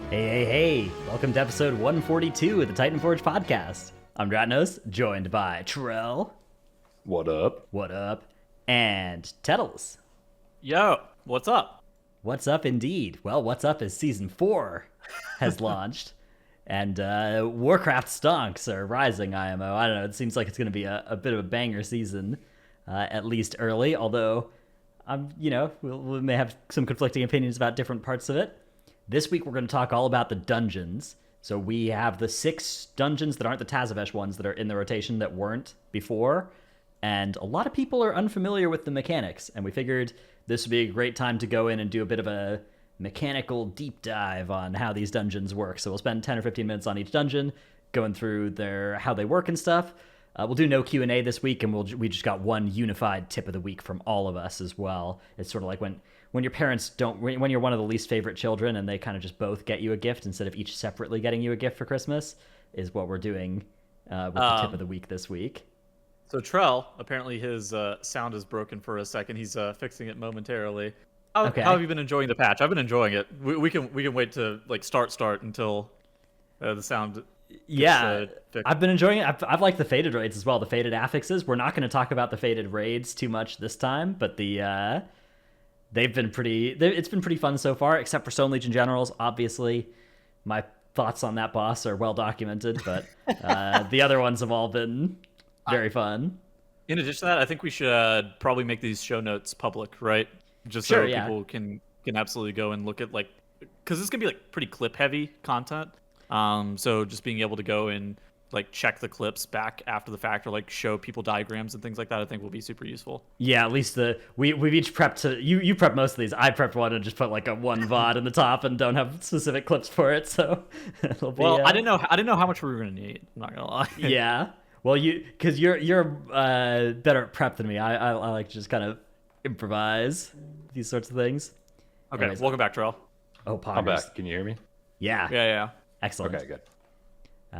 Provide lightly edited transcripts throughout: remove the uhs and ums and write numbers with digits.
Hey. Welcome to episode 142 of the Titanforge podcast. I'm Dratnos, joined by Trell. What up? What up? And Tettles. Yo, what's up? What's up indeed? Well, what's up is Season 4 has launched, and Warcraft stonks are rising, IMO. I don't know, it seems like it's going to be a bit of a banger season, at least early, although, we may have some conflicting opinions about different parts of it. This week we're going to talk all about the dungeons. So we have the 6 dungeons that aren't the Tazavesh ones that are in the rotation that weren't before, and a lot of people are unfamiliar with the mechanics, and we figured this would be a great time to go in and do a bit of a mechanical deep dive on how these dungeons work. So we'll spend 10 or 15 minutes on each dungeon, going through how they work and stuff. We'll do no Q&A this week, and we just got one unified tip of the week from all of us as well. It's sort of like when your parents when you're one of the least favorite children and they kind of just both get you a gift instead of each separately getting you a gift for Christmas, is what we're doing with the tip of the week this week. So Trell, apparently his sound is broken for a second. He's fixing it momentarily. How have you been enjoying the patch? I've been enjoying it. We can wait to start until the sound. I've been enjoying it. I've liked the faded raids as well. The faded affixes. We're not going to talk about the faded raids too much this time, but it's been pretty fun so far, except for Stone Legion Generals. Obviously, my thoughts on that boss are well documented, but the other ones have all been very fun. In addition to that, I think we should probably make these show notes public, right? Just so people can absolutely go and look at because this can be pretty clip heavy content. So just being able to go and check the clips back after the fact, or show people diagrams and things like that, I think will be super useful. Yeah, at least we've each prepped you prep most of these. I prepped one and just put a one VOD in the top and don't have specific clips for it. So it'll be. Well, I didn't know how much we were gonna need. I'm not gonna lie. Yeah. Well, because you're better at prep than me. I like to just kind of improvise these sorts of things. Okay, Anyways, welcome back, Terrell. Oh, Poggers. I'm back. Can you hear me? Yeah. Yeah. Excellent. Okay, good.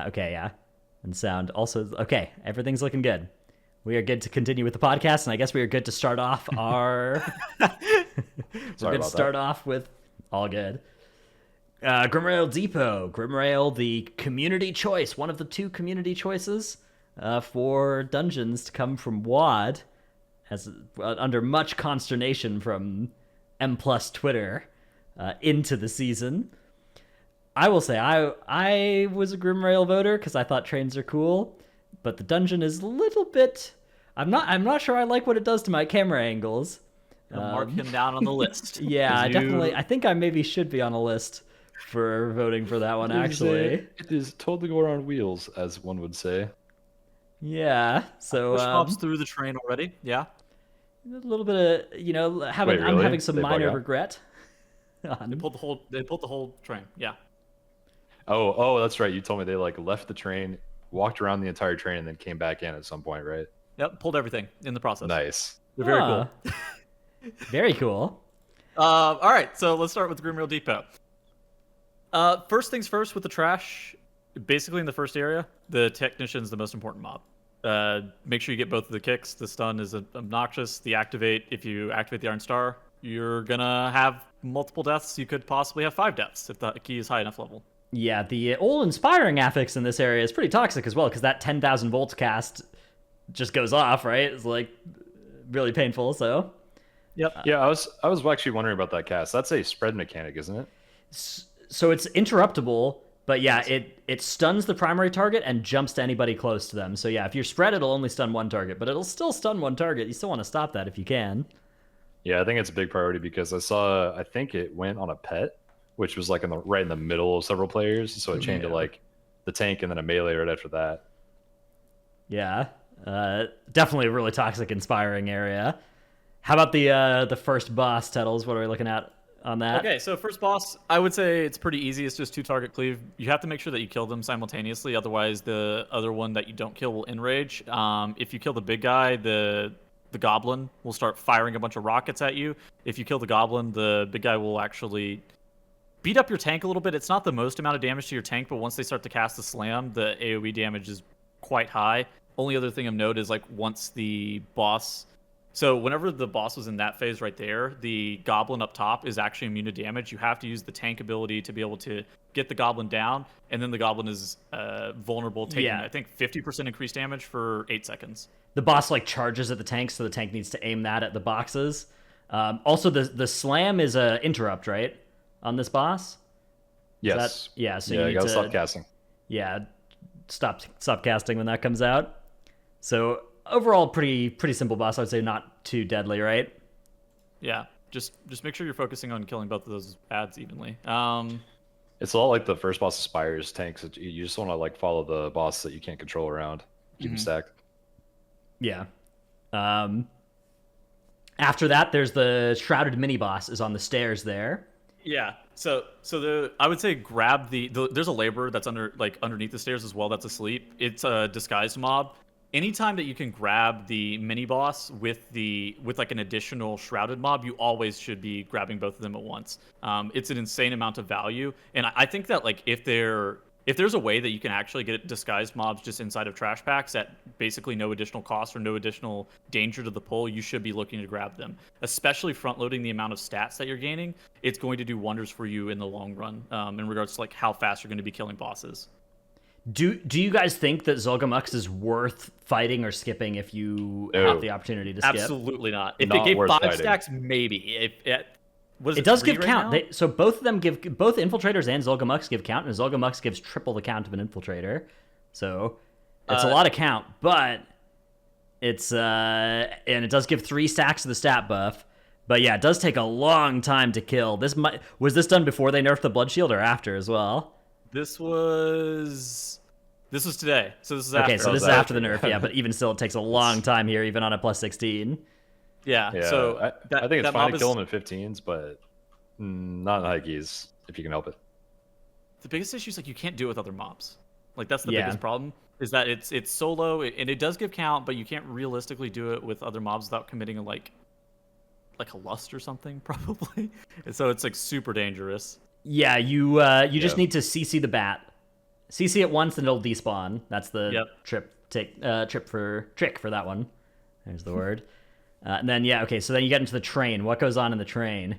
Okay, yeah. And sound also okay. Everything's looking good. We are good to continue with the podcast, and I guess we are good to start off our. Off with all good. Grimrail Depot. Grimrail, the community choice, one of the 2 community choices for dungeons to come from WAD, under much consternation from M+ Twitter into the season. I will say I was a Grimrail voter because I thought trains are cool, but the dungeon is a little bit. I'm not sure I like what it does to my camera angles. Mark him down on the list. Yeah, definitely. I think I maybe should be on a list for voting for that one. Actually, it is totally go around wheels, as one would say. Yeah. So push mobs through the train already. Yeah. A little bit of I'm having some minor regret. They pulled the whole train. Yeah. Oh, that's right. You told me they left the train, walked around the entire train, and then came back in at some point, right? Yep, pulled everything in the process. Nice. They're very cool. Very cool. All right, so let's start with Grimrail Depot. First things first with the trash. Basically, in the first area, the technician's the most important mob. Make sure you get both of the kicks. The stun is obnoxious. The activate, if you activate the Iron Star, you're gonna have multiple deaths. You could possibly have 5 deaths if the key is high enough level. Yeah, the old inspiring affix in this area is pretty toxic as well, because that 10,000 volts cast just goes off, right? It's really painful. So. Yep. Yeah, I was actually wondering about that cast. That's a spread mechanic, isn't it? So it's interruptible, but yeah, it stuns the primary target and jumps to anybody close to them. So yeah, if you're spread, it'll only stun one target, but it'll still stun one target. You still want to stop that if you can. Yeah, I think it's a big priority because I think it went on a pet, which was right in the middle of several players. So it changed to the tank and then a melee right after that. Yeah, definitely a really toxic inspiring area. How about the first boss, Tettles? What are we looking at on that? Okay, so first boss, I would say it's pretty easy. It's just 2 target cleave. You have to make sure that you kill them simultaneously. Otherwise, the other one that you don't kill will enrage. If you kill the big guy, the goblin will start firing a bunch of rockets at you. If you kill the goblin, the big guy will actually beat up your tank a little bit. It's not the most amount of damage to your tank, but once they start to cast the slam, the AoE damage is quite high. Only other thing of note is once the boss So whenever the boss was in that phase right there, the goblin up top is actually immune to damage. You have to use the tank ability to be able to get the goblin down, and then the goblin is vulnerable, taking I think 50% increased damage for 8 seconds. The boss like charges at the tank, so the tank needs to aim that at the boxes. Also, the slam is a interrupt, right, on this boss? Yes. So you need gotta to stop casting. Yeah, stop casting when that comes out. So overall, pretty simple boss. I would say not too deadly, right? Yeah, just make sure you're focusing on killing both of those ads evenly. It's a lot like the first boss of Spire's tanks. You just want to like follow the boss that you can't control around, keep them stacked. Yeah. After that, there's the shrouded mini boss is on the stairs there. Yeah. So I would say grab there's a laborer that's underneath the stairs as well that's asleep. It's a disguised mob. Anytime that you can grab the mini boss with like an additional shrouded mob, you always should be grabbing both of them at once. It's an insane amount of value, and I think that like if there's a way that you can actually get disguised mobs just inside of trash packs at basically no additional cost or no additional danger to the pull, you should be looking to grab them. Especially front loading the amount of stats that you're gaining, it's going to do wonders for you in the long run in regards to like how fast you're going to be killing bosses. Do you guys think that Zolgamux is worth fighting or skipping if you have the opportunity to skip? Absolutely not. If Not it gave worth 5 fighting. stacks, maybe. It does give count. So both of them give, both Infiltrators and Zolgamux give count, and Zolgamux gives triple the count of an Infiltrator. So it's a lot of count, but it's and it does give 3 stacks of the stat buff. But yeah, it does take a long time to kill. Was this done before they nerfed the Blood Shield or after as well? This was today. So this is after. Okay, so this is after the nerf, yeah, but even still, it takes a long time here, even on a plus 16. Yeah, so I think it's fine to kill them in 15s, but not in high keys if you can help it. The biggest issue is like you can't do it with other mobs. Like that's the biggest problem, is that it's solo and it does give count, but you can't realistically do it with other mobs without committing like a lust or something probably. And so it's like super dangerous. Yeah, you just need to CC the bat. CC it once and it'll despawn. That's the trick for that one. There's the word. And then so then you get into the train. What goes on in the train?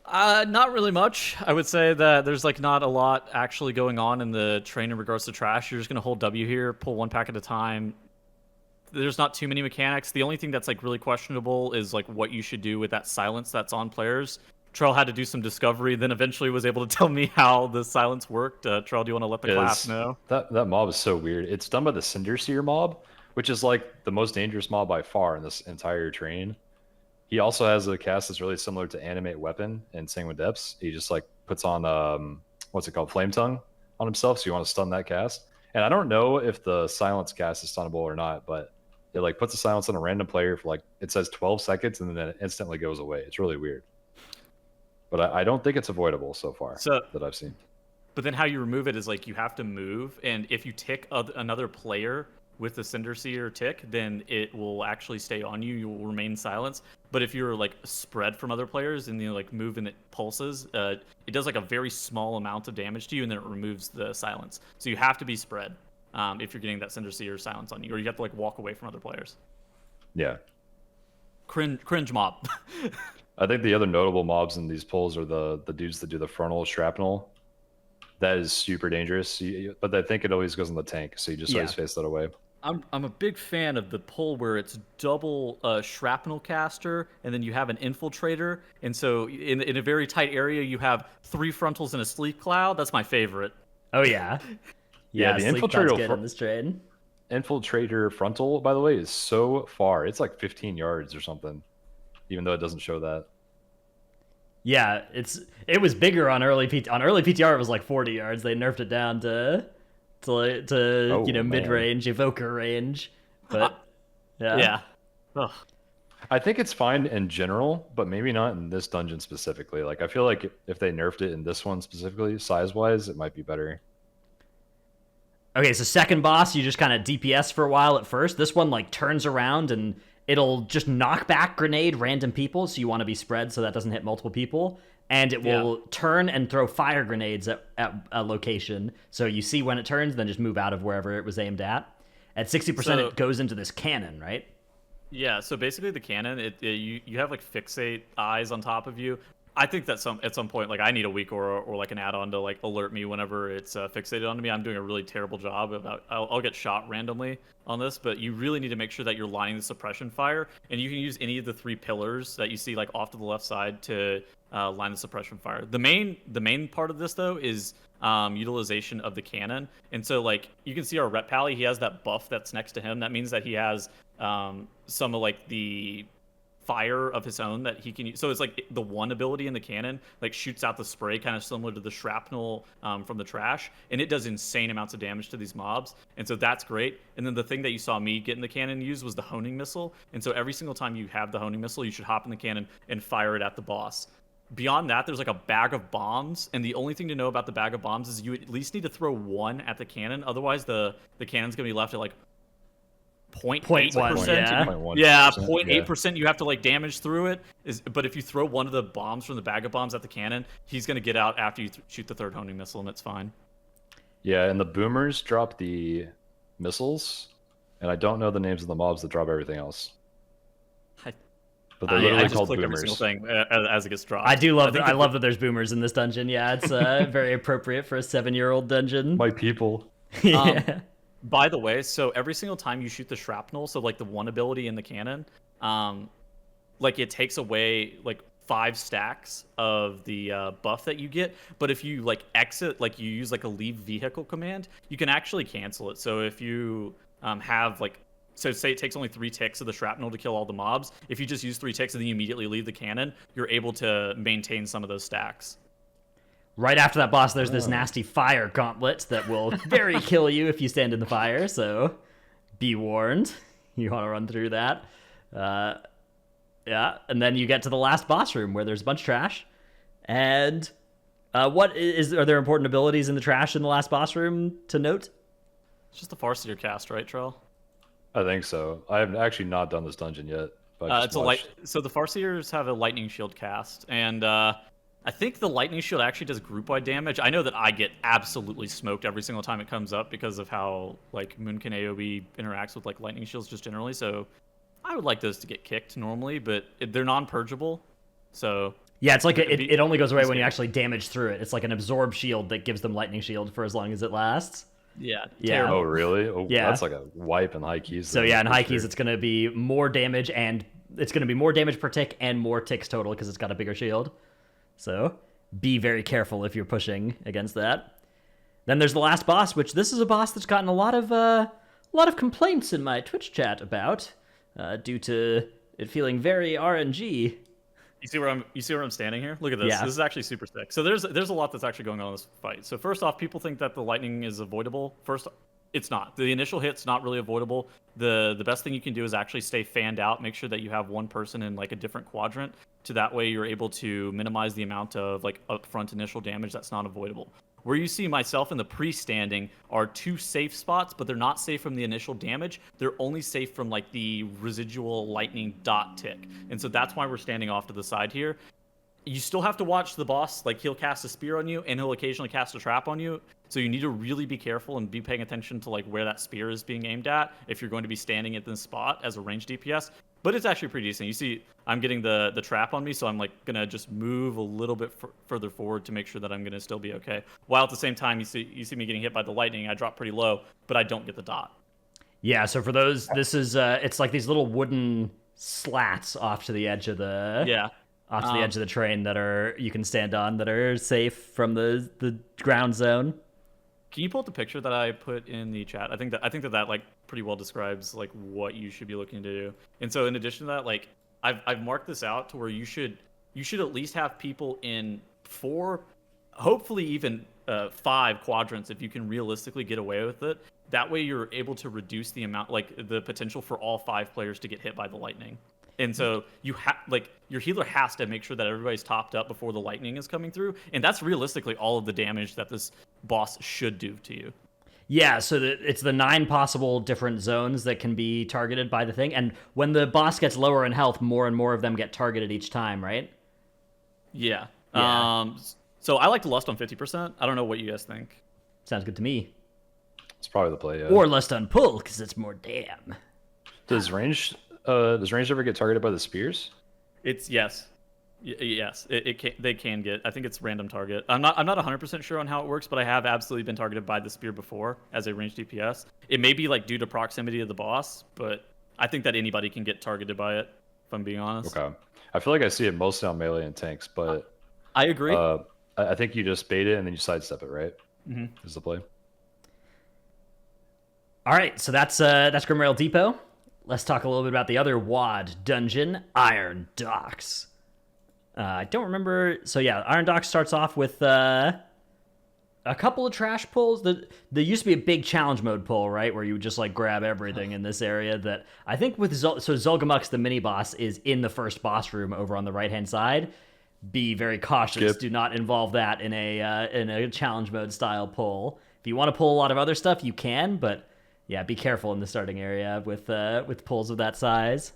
Not really much. I would say that there's like not a lot actually going on in the train in regards to trash. You're just gonna hold W here, pull 1 pack at a time. There's not too many mechanics. The only thing that's like really questionable is like what you should do with that silence that's on players. Trell had to do some discovery, then eventually was able to tell me how the silence worked. Trell, do you want to let the class know? That mob is so weird. It's done by the Cinder Seer mob, which is like the most dangerous mob by far in this entire train. He also has a cast that's really similar to Animate Weapon in Sanguine Depths. He just like puts on what's it called, Flame Tongue on himself, so you want to stun that cast. And I don't know if the silence cast is stunnable or not, but it like puts a silence on a random player for like, it says 12 seconds and then it instantly goes away. It's really weird. But I don't think it's avoidable so far that I've seen. But then how you remove it is like you have to move, and if you tick another player with the Cinder Seer tick, then it will actually stay on you. You will remain silenced. But if you're like spread from other players and you like move and it pulses, it does like a very small amount of damage to you, and then it removes the silence. So you have to be spread if you're getting that Cinder Seer silence on you, or you have to like walk away from other players. Yeah. Cringe mob. I think the other notable mobs in these pulls are the dudes that do the frontal shrapnel. That is super dangerous, but I think it always goes in the tank, so you just always face that away. I'm a big fan of the pull where it's double shrapnel caster, and then you have an infiltrator, and so in a very tight area you have 3 frontals and a sleep cloud. That's my favorite. Oh yeah, yeah. The infiltrator in this train. Infiltrator frontal, by the way, is so far. It's like 15 yards or something, even though it doesn't show that. Yeah, it was bigger on early PTR. It was like 40 yards. They nerfed it down to mid range, evoker range. But yeah. Ugh. I think it's fine in general, but maybe not in this dungeon specifically. Like I feel like if they nerfed it in this one specifically, size wise, it might be better. Okay, so second boss, you just kind of DPS for a while at first. This one like turns around and it'll just knock back grenade random people, so you want to be spread so that doesn't hit multiple people. And it will turn and throw fire grenades at a location, so you see when it turns, then just move out of wherever it was aimed at. At 60%, it goes into this cannon, right? Yeah, so basically the cannon, you have like fixate eyes on top of you. I think that at some point, like I need a week or like an add-on to like alert me whenever it's fixated onto me. I'm doing a really terrible job about I'll get shot randomly on this, but you really need to make sure that you're lining the suppression fire, and you can use any of the 3 pillars that you see like off to the left side to line the suppression fire. The main part of this though is utilization of the cannon, and so like you can see our rep pally, he has that buff that's next to him. That means that he has some of like the fire of his own that he can use. So it's like the one ability in the cannon like shoots out the spray, kind of similar to the shrapnel from the trash, and it does insane amounts of damage to these mobs, and so that's great. And then the thing that you saw me get in the cannon use was the honing missile, and so every single time you have the honing missile, you should hop in the cannon and fire it at the boss. Beyond that, there's like a bag of bombs, and the only thing to know about the bag of bombs is you at least need to throw 1 at the cannon, otherwise the cannon's gonna be left at like 0.8%. Yeah, 0.8%. You have to like damage through it. But if you throw one of the bombs from the bag of bombs at the cannon, he's gonna get out after you shoot the 3rd honing missile, and it's fine. Yeah, and the boomers drop the missiles, and I don't know the names of the mobs that drop everything else. But they're literally called boomers. Every single thing as it gets dropped. I do love that. I love that there's boomers in this dungeon. Yeah, it's very appropriate for a 7-year-old dungeon. My people. Yeah. By the way, so every single time you shoot the shrapnel, so like the one ability in the cannon, like it takes away like 5 stacks of the buff that you get. But if you like exit, like you use like a leave vehicle command, you can actually cancel it. So if you have like, so say it takes only 3 ticks of the shrapnel to kill all the mobs, if you just use 3 ticks and then you immediately leave the cannon, you're able to maintain some of those stacks. Right after that boss, there's this nasty fire gauntlet that will very kill you if you stand in the fire, so be warned. You want to run through that. Yeah, and then you get to the last boss room where there's a bunch of trash. And are there important abilities in the trash in the last boss room to note? It's just the Farseer cast, right, Trell? I think so. I have actually not done this dungeon yet. But so the Farseers have a lightning shield cast, and I think the lightning shield actually does group-wide damage. I know that I get absolutely smoked every single time it comes up because of how like Moonkin AoE interacts with like lightning shields just generally. So I would like those to get kicked normally, but they're non-purgeable. So yeah, it's like it only goes away when you actually damage through it. It's like an absorb shield that gives them lightning shield for as long as it lasts. Yeah. Oh, really? Oh, yeah. That's like a wipe in high keys. So yeah, in high keys, it's going to be more damage, and it's going to be more damage per tick and more ticks total because it's got a bigger shield. So be very careful if you're pushing against that. Then there's the last boss, which this is a boss that's gotten a lot of complaints in my Twitch chat about, due to it feeling very RNG. You see where I'm standing here? Look at this. Yeah. This is actually super sick. So there's a lot that's actually going on in this fight. So first off, people think that the lightning is avoidable. First, it's not. The initial hit's not really avoidable. The best thing you can do is actually stay fanned out. Make sure that you have one person in like a different quadrant, to that way you're able to minimize the amount of like upfront initial damage that's not avoidable. Where you see myself in the pre-standing are 2 safe spots, but they're not safe from the initial damage. They're only safe from like the residual lightning dot tick. And so that's why we're standing off to the side here. You still have to watch the boss, like he'll cast a spear on you and he'll occasionally cast a trap on you. So you need to really be careful and be paying attention to like where that spear is being aimed at if you're going to be standing at this spot as a ranged DPS. But it's actually pretty decent. You see, I'm getting the trap on me, so I'm like gonna just move a little bit further forward to make sure that I'm gonna still be okay. While at the same time, you see me getting hit by the lightning. I drop pretty low, but I don't get the dot. Yeah. So for those, this is it's like these little wooden slats off to the edge of the off to the edge of the train that you can stand on that are safe from the ground zone. Can you pull up the picture that I put in the chat? I think that like pretty well describes like what you should be looking to do. And so in addition to that, like I've marked this out to where you should at least have people in 4, hopefully even 5 quadrants if you can realistically get away with it. That way you're able to reduce the amount, like the potential for all 5 players to get hit by the lightning. And so your healer has to make sure that everybody's topped up before the lightning is coming through, and that's realistically all of the damage that this boss should do to you. Yeah, so it's the 9 possible different zones that can be targeted by the thing, and when the boss gets lower in health, more and more of them get targeted each time, right? Yeah. So I like to lust on 50%. I don't know what you guys think. Sounds good to me. It's probably the play, yeah. Or lust on pull, because it's more damn. Does ranged Does range ever get targeted by the spears? It's yes. Yes, it can, they can get. I think it's random target. I'm not 100% sure on how it works, but I have absolutely been targeted by the spear before as a ranged DPS. It may be like due to proximity of the boss, but I think that anybody can get targeted by it. If I'm being honest. Okay. I feel like I see it mostly on melee and tanks, but I agree. I think you just bait it and then you sidestep it, right? Mm-hmm. Is the play. All right, so that's Grimrail Depot. Let's talk a little bit about the other WAD dungeon, Iron Docks. I don't remember. So yeah, Iron Docks starts off with a couple of trash pulls. There used to be a big challenge mode pull, right, where you would just like grab everything in this area. That I think with Zul'Gurmuk's the mini boss is in the first boss room over on the right hand side. Be very cautious. Skip. Do not involve that in a challenge mode style pull. If you want to pull a lot of other stuff, you can, but yeah, be careful in the starting area with pulls of that size.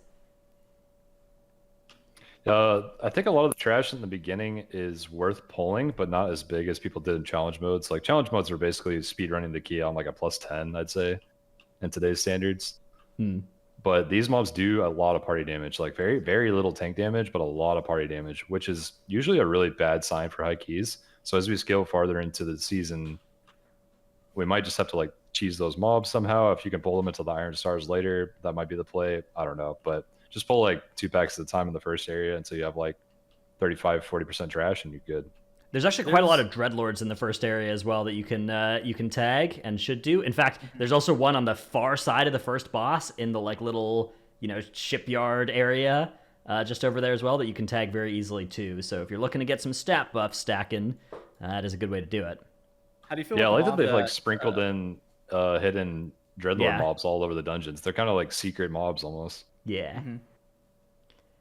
I think a lot of the trash in the beginning is worth pulling, but not as big as people did in challenge modes. Like challenge modes are basically speedrunning the key on like a +10, I'd say, in today's standards. But these mobs do a lot of party damage, like very, very little tank damage, but a lot of party damage, which is usually a really bad sign for high keys. So as we scale farther into the season, we might just have to like cheese those mobs somehow. If you can pull them into the Iron Stars later, that might be the play. I don't know, but just pull like 2 packs at a time in the first area until you have like 35-40% trash and you're good. There's actually quite a lot of Dreadlords in the first area as well that you can tag and should do. In fact, there's also one on the far side of the first boss in the like little shipyard area just over there as well that you can tag very easily too. So if you're looking to get some stat buff stacking, that is a good way to do it. How do you feel? Yeah, I like that they've like that, sprinkled in hidden Dreadlord mobs all over the dungeons. They're kind of like secret mobs almost. Yeah.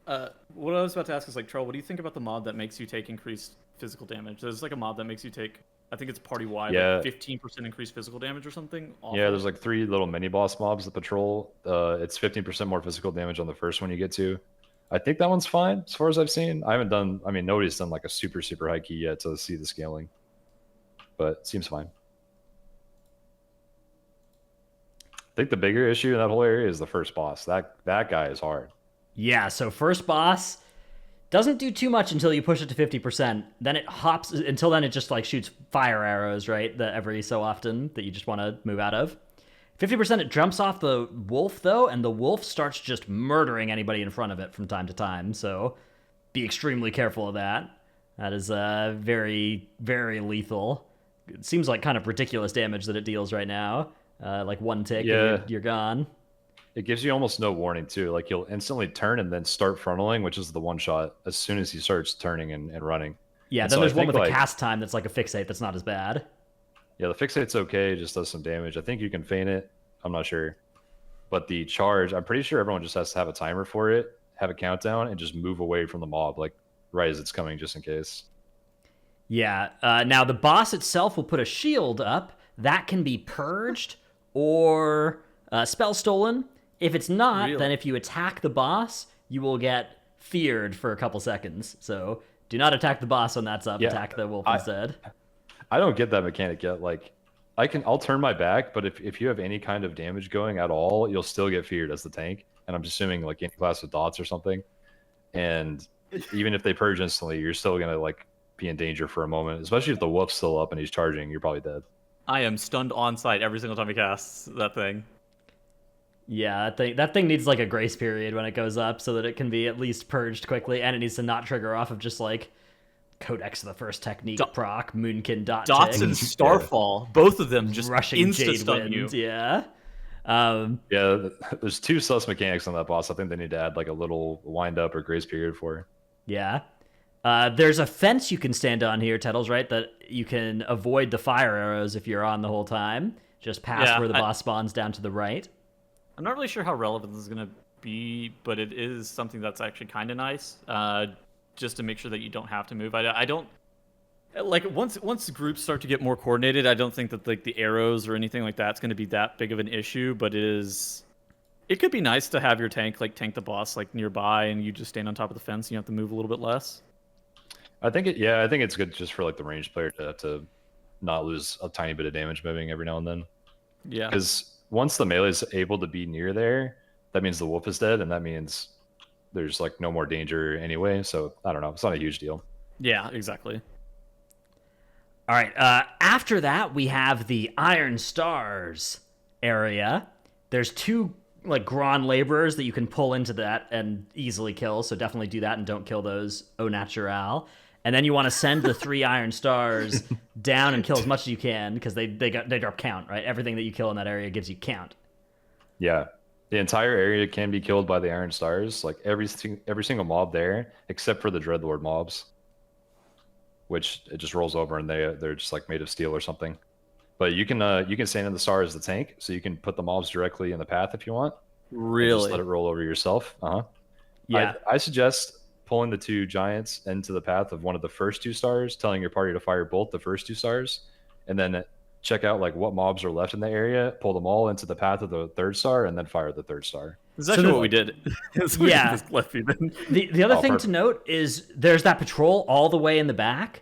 What I was about to ask is like, Troll, what do you think about the mod that makes you take increased physical damage? There's like a mod that makes you take, I think it's party wide, like 15% increased physical damage or something. Awful. Yeah, there's like 3 little mini boss mobs that patrol. It's 15% more physical damage on the first one you get to. I think that one's fine as far as I've seen. Nobody's done like a super high key yet to see the scaling, but it seems fine. I think the bigger issue in that whole area is the first boss. That guy is hard. Yeah, so first boss doesn't do too much until you push it to 50%. Then it hops, until then it just like shoots fire arrows, right? That every so often that you just want to move out of. 50% it jumps off the wolf though, and the wolf starts just murdering anybody in front of it from time to time. So be extremely careful of that. That is very, very lethal. It seems like kind of ridiculous damage that it deals right now. Like one tick and you're gone. It gives you almost no warning too. Like you'll instantly turn and then start frontaling, which is the one shot as soon as he starts turning and running. Yeah, and then so there's one with like, a cast time that's like a fixate that's not as bad. Yeah, the fixate's okay, it just does some damage. I think you can feint it. I'm not sure. But the charge, I'm pretty sure everyone just has to have a timer for it, have a countdown, and just move away from the mob, like right as it's coming, just in case. Yeah, now the boss itself will put a shield up. That can be purged or spell stolen. If it's not, then if you attack the boss, you will get feared for a couple seconds. So do not attack the boss when that's up. Attack the wolf instead. I don't get that mechanic yet. Like, I'll turn my back, but if you have any kind of damage going at all, you'll still get feared as the tank. And I'm just assuming like any class with dots or something. And even if they purge instantly, you're still gonna like be in danger for a moment. Especially if the wolf's still up and he's charging, you're probably dead. I am stunned on sight every single time he casts that thing. Yeah, that thing needs like a grace period when it goes up so that it can be at least purged quickly, and it needs to not trigger off of just like Codex of the First Technique proc, Moonkin dot Dots tick. and Starfall, both of them just rushing insta-stun you. Yeah. Yeah, there's 2 sus mechanics on that boss. I think they need to add like a little wind up or grace period for. Yeah. There's a fence you can stand on here, Tettles, right? That you can avoid the fire arrows if you're on the whole time. Just past where the boss spawns down to the right. I'm not really sure how relevant this is going to be, but it is something that's actually kind of nice, just to make sure that you don't have to move. I don't like once groups start to get more coordinated. I don't think that like the arrows or anything like that's going to be that big of an issue, but it could be nice to have your tank like tank the boss like nearby, and you just stand on top of the fence. And you have to move a little bit less. I think it's good just for like the ranged player to have to not lose a tiny bit of damage moving every now and then. Yeah. Because once the melee is able to be near there, that means the wolf is dead, and that means there's like no more danger anyway. So I don't know. It's not a huge deal. Yeah, exactly. All right. After that, we have the Iron Stars area. There's 2 like Grand laborers that you can pull into that and easily kill. So definitely do that and don't kill those au natural. And then you want to send the 3 Iron Stars down and kill as much as you can because they drop count, right? Everything that you kill in that area gives you count. Yeah. The entire area can be killed by the Iron Stars, like every single mob there, except for the Dreadlord mobs, which it just rolls over and they're just like made of steel or something. But you can stand in the star as the tank, so you can put the mobs directly in the path if you want. Really? Just let it roll over yourself. Yeah. I suggest pulling the 2 giants into the path of one of the first 2 stars, telling your party to fire both the first 2 stars, and then check out like what mobs are left in the area, pull them all into the path of the 3rd star, and then fire the 3rd star. This is actually what we did. Yeah. The other thing perfect. to note is there's that patrol all the way in the back.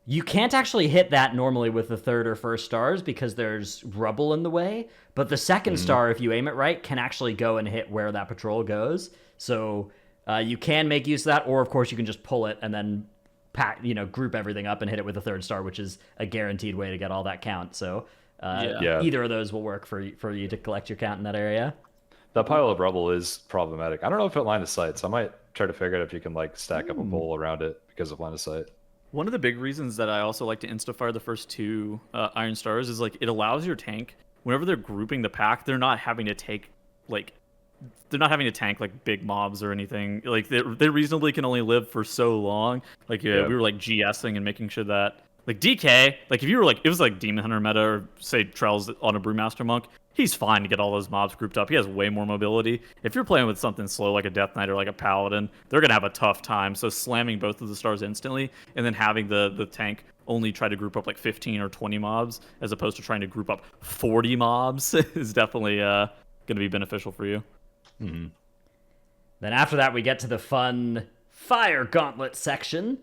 You can't actually hit that normally with the 3rd or 1st stars because there's rubble in the way. But the 2nd star, if you aim it right, can actually go and hit where that patrol goes. So you can make use of that, or of course you can just pull it and then group everything up and hit it with the 3rd star, which is a guaranteed way to get all that count. So either of those will work for you to collect your count in that area. That pile of rubble is problematic. I don't know if it line of sight, so I might try to figure out if you can like stack up a pole around it because of line of sight. One of the big reasons that I also like to insta-fire the first 2 Iron Stars is like it allows your tank, whenever they're grouping the pack, they're not having to tank like big mobs or anything. Like they reasonably can only live for so long. Like we were like GSing and making sure that like DK, like if you were like it was like Demon Hunter meta or say Trell's on a Brewmaster Monk, he's fine to get all those mobs grouped up. He has way more mobility. If you're playing with something slow like a Death Knight or like a Paladin, they're gonna have a tough time. So slamming both of the stars instantly and then having the tank only try to group up like 15 or 20 mobs as opposed to trying to group up 40 mobs is definitely gonna be beneficial for you. Mm-hmm. Then after that, we get to the fun Fire Gauntlet section.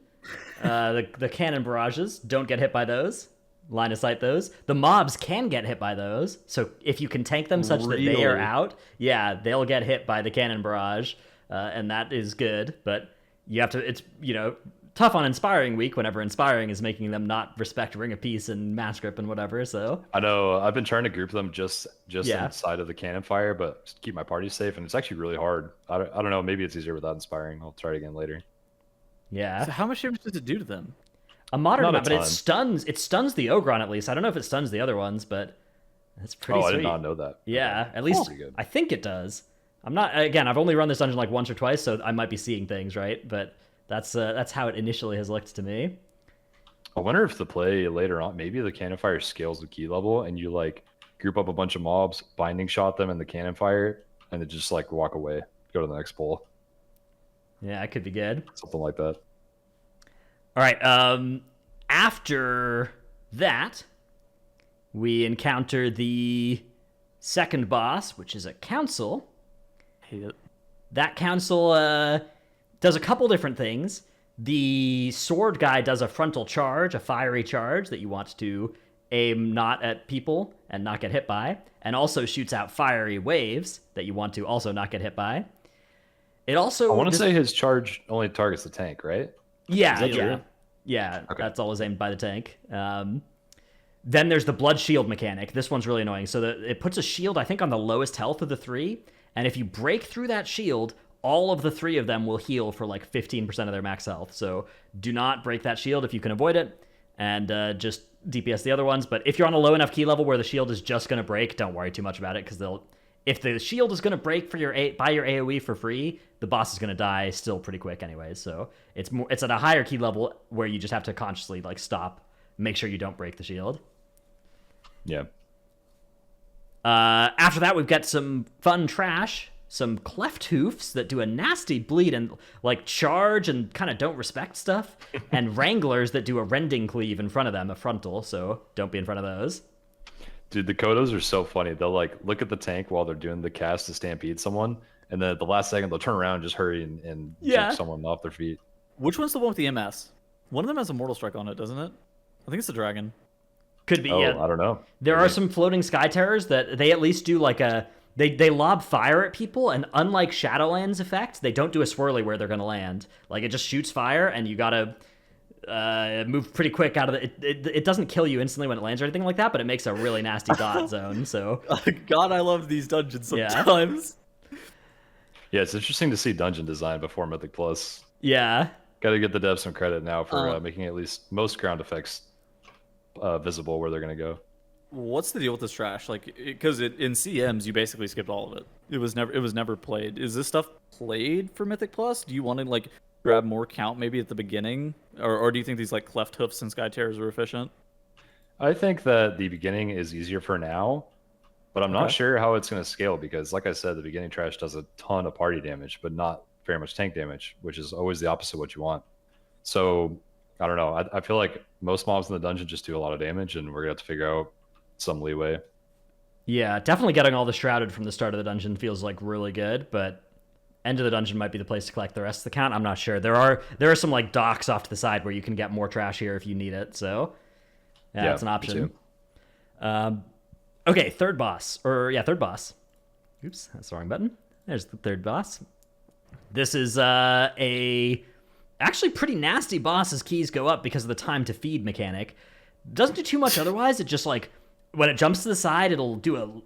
The cannon barrages, don't get hit by those. Line of sight those. The mobs can get hit by those. So if you can tank them such that they are out, they'll get hit by the cannon barrage. And that is good. But you have to, it's, tough on Inspiring Week whenever Inspiring is making them not respect Ring of Peace and Mass Grip and whatever, so. I know, I've been trying to group them just inside of the cannon fire, but keep my party safe, and it's actually really hard. I don't know, maybe it's easier without Inspiring. I'll try it again later. Yeah. So how much damage does it do to them? A moderate Not a amount, but it stuns the Ogron at least. I don't know if it stuns the other ones, but that's pretty sweet. I did not know that. Yeah, Okay. at least Pretty good. I think it does. I've only run this dungeon like once or twice, so I might be seeing things, right? But that's how it initially has looked to me. I wonder if the play later on, maybe the cannon fire scales the key level, and you like group up a bunch of mobs, binding shot them in the cannon fire, and then just like walk away, go to the next pole. Yeah, it could be good. Something like that. All right. After that, we encounter the second boss, which is a council. Hate it. That council does a couple different things. The sword guy does a frontal charge, a fiery charge that you want to aim not at people and not get hit by, and also shoots out fiery waves that you want to also not get hit by. It also I want to say his charge only targets the tank, right? Yeah, Is that yeah. true? Yeah, Okay. that's always aimed by the tank. Then there's the blood shield mechanic. This one's really annoying. So it puts a shield, I think, on the lowest health of the three, and if you break through that shield, all of the three of them will heal for like 15% of their max health. So do not break that shield if you can avoid it, and just DPS the other ones. But if you're on a low enough key level where the shield is just going to break, don't worry too much about it, because if the shield is going to break for by your AoE for free, the boss is going to die still pretty quick anyways. So it's at a higher key level where you just have to consciously like stop, make sure you don't break the shield. Yeah. After that, we've got some fun trash, some cleft hoofs that do a nasty bleed and like charge and kind of don't respect stuff, and wranglers that do a rending cleave in front of them, a frontal. So don't be in front of those. Dude, the Kodos are so funny. They'll like look at the tank while they're doing the cast to stampede someone, and then at the last second they'll turn around and just hurry and Yeah. jerk someone off their feet. Which one's the one with the MS? One of them has a Mortal Strike on it, doesn't it? I think it's the dragon. Could be. Oh, Yeah. I don't know. There are some floating sky terrors that they at least do like they lob fire at people, and unlike Shadowlands effect, they don't do a swirly where they're gonna land. Like it just shoots fire, and you gotta move pretty quick out of it doesn't kill you instantly when it lands or anything like that, but it makes a really nasty dot zone. So God, I love these dungeons sometimes. Yeah, it's interesting to see dungeon design before Mythic Plus. Yeah. Got to get the devs some credit now for making at least most ground effects visible where they're going to go. What's the deal with this trash? Like, because in CMs you basically skipped all of it. It was never played. Is this stuff played for Mythic Plus? Do you want to like grab more count maybe at the beginning, or do you think these like cleft hoofs and sky terrors are efficient? I think that the beginning is easier for now, but I'm not sure how it's going to scale because, like I said, the beginning trash does a ton of party damage, but not very much tank damage, which is always the opposite of what you want. So I don't know. I feel like most mobs in the dungeon just do a lot of damage, and we're gonna have to figure out some leeway. Yeah, definitely getting all the shrouded from the start of the dungeon feels like really good, but end of the dungeon might be the place to collect the rest of the count. I'm not sure. There are some like docks off to the side where you can get more trash here if you need it. So yeah, it's an option. Okay, third boss. Third boss. Oops, that's the wrong button. There's the third boss. This is a actually pretty nasty boss as keys go up because of the time to feed mechanic. Doesn't do too much otherwise. It just like when it jumps to the side, it'll do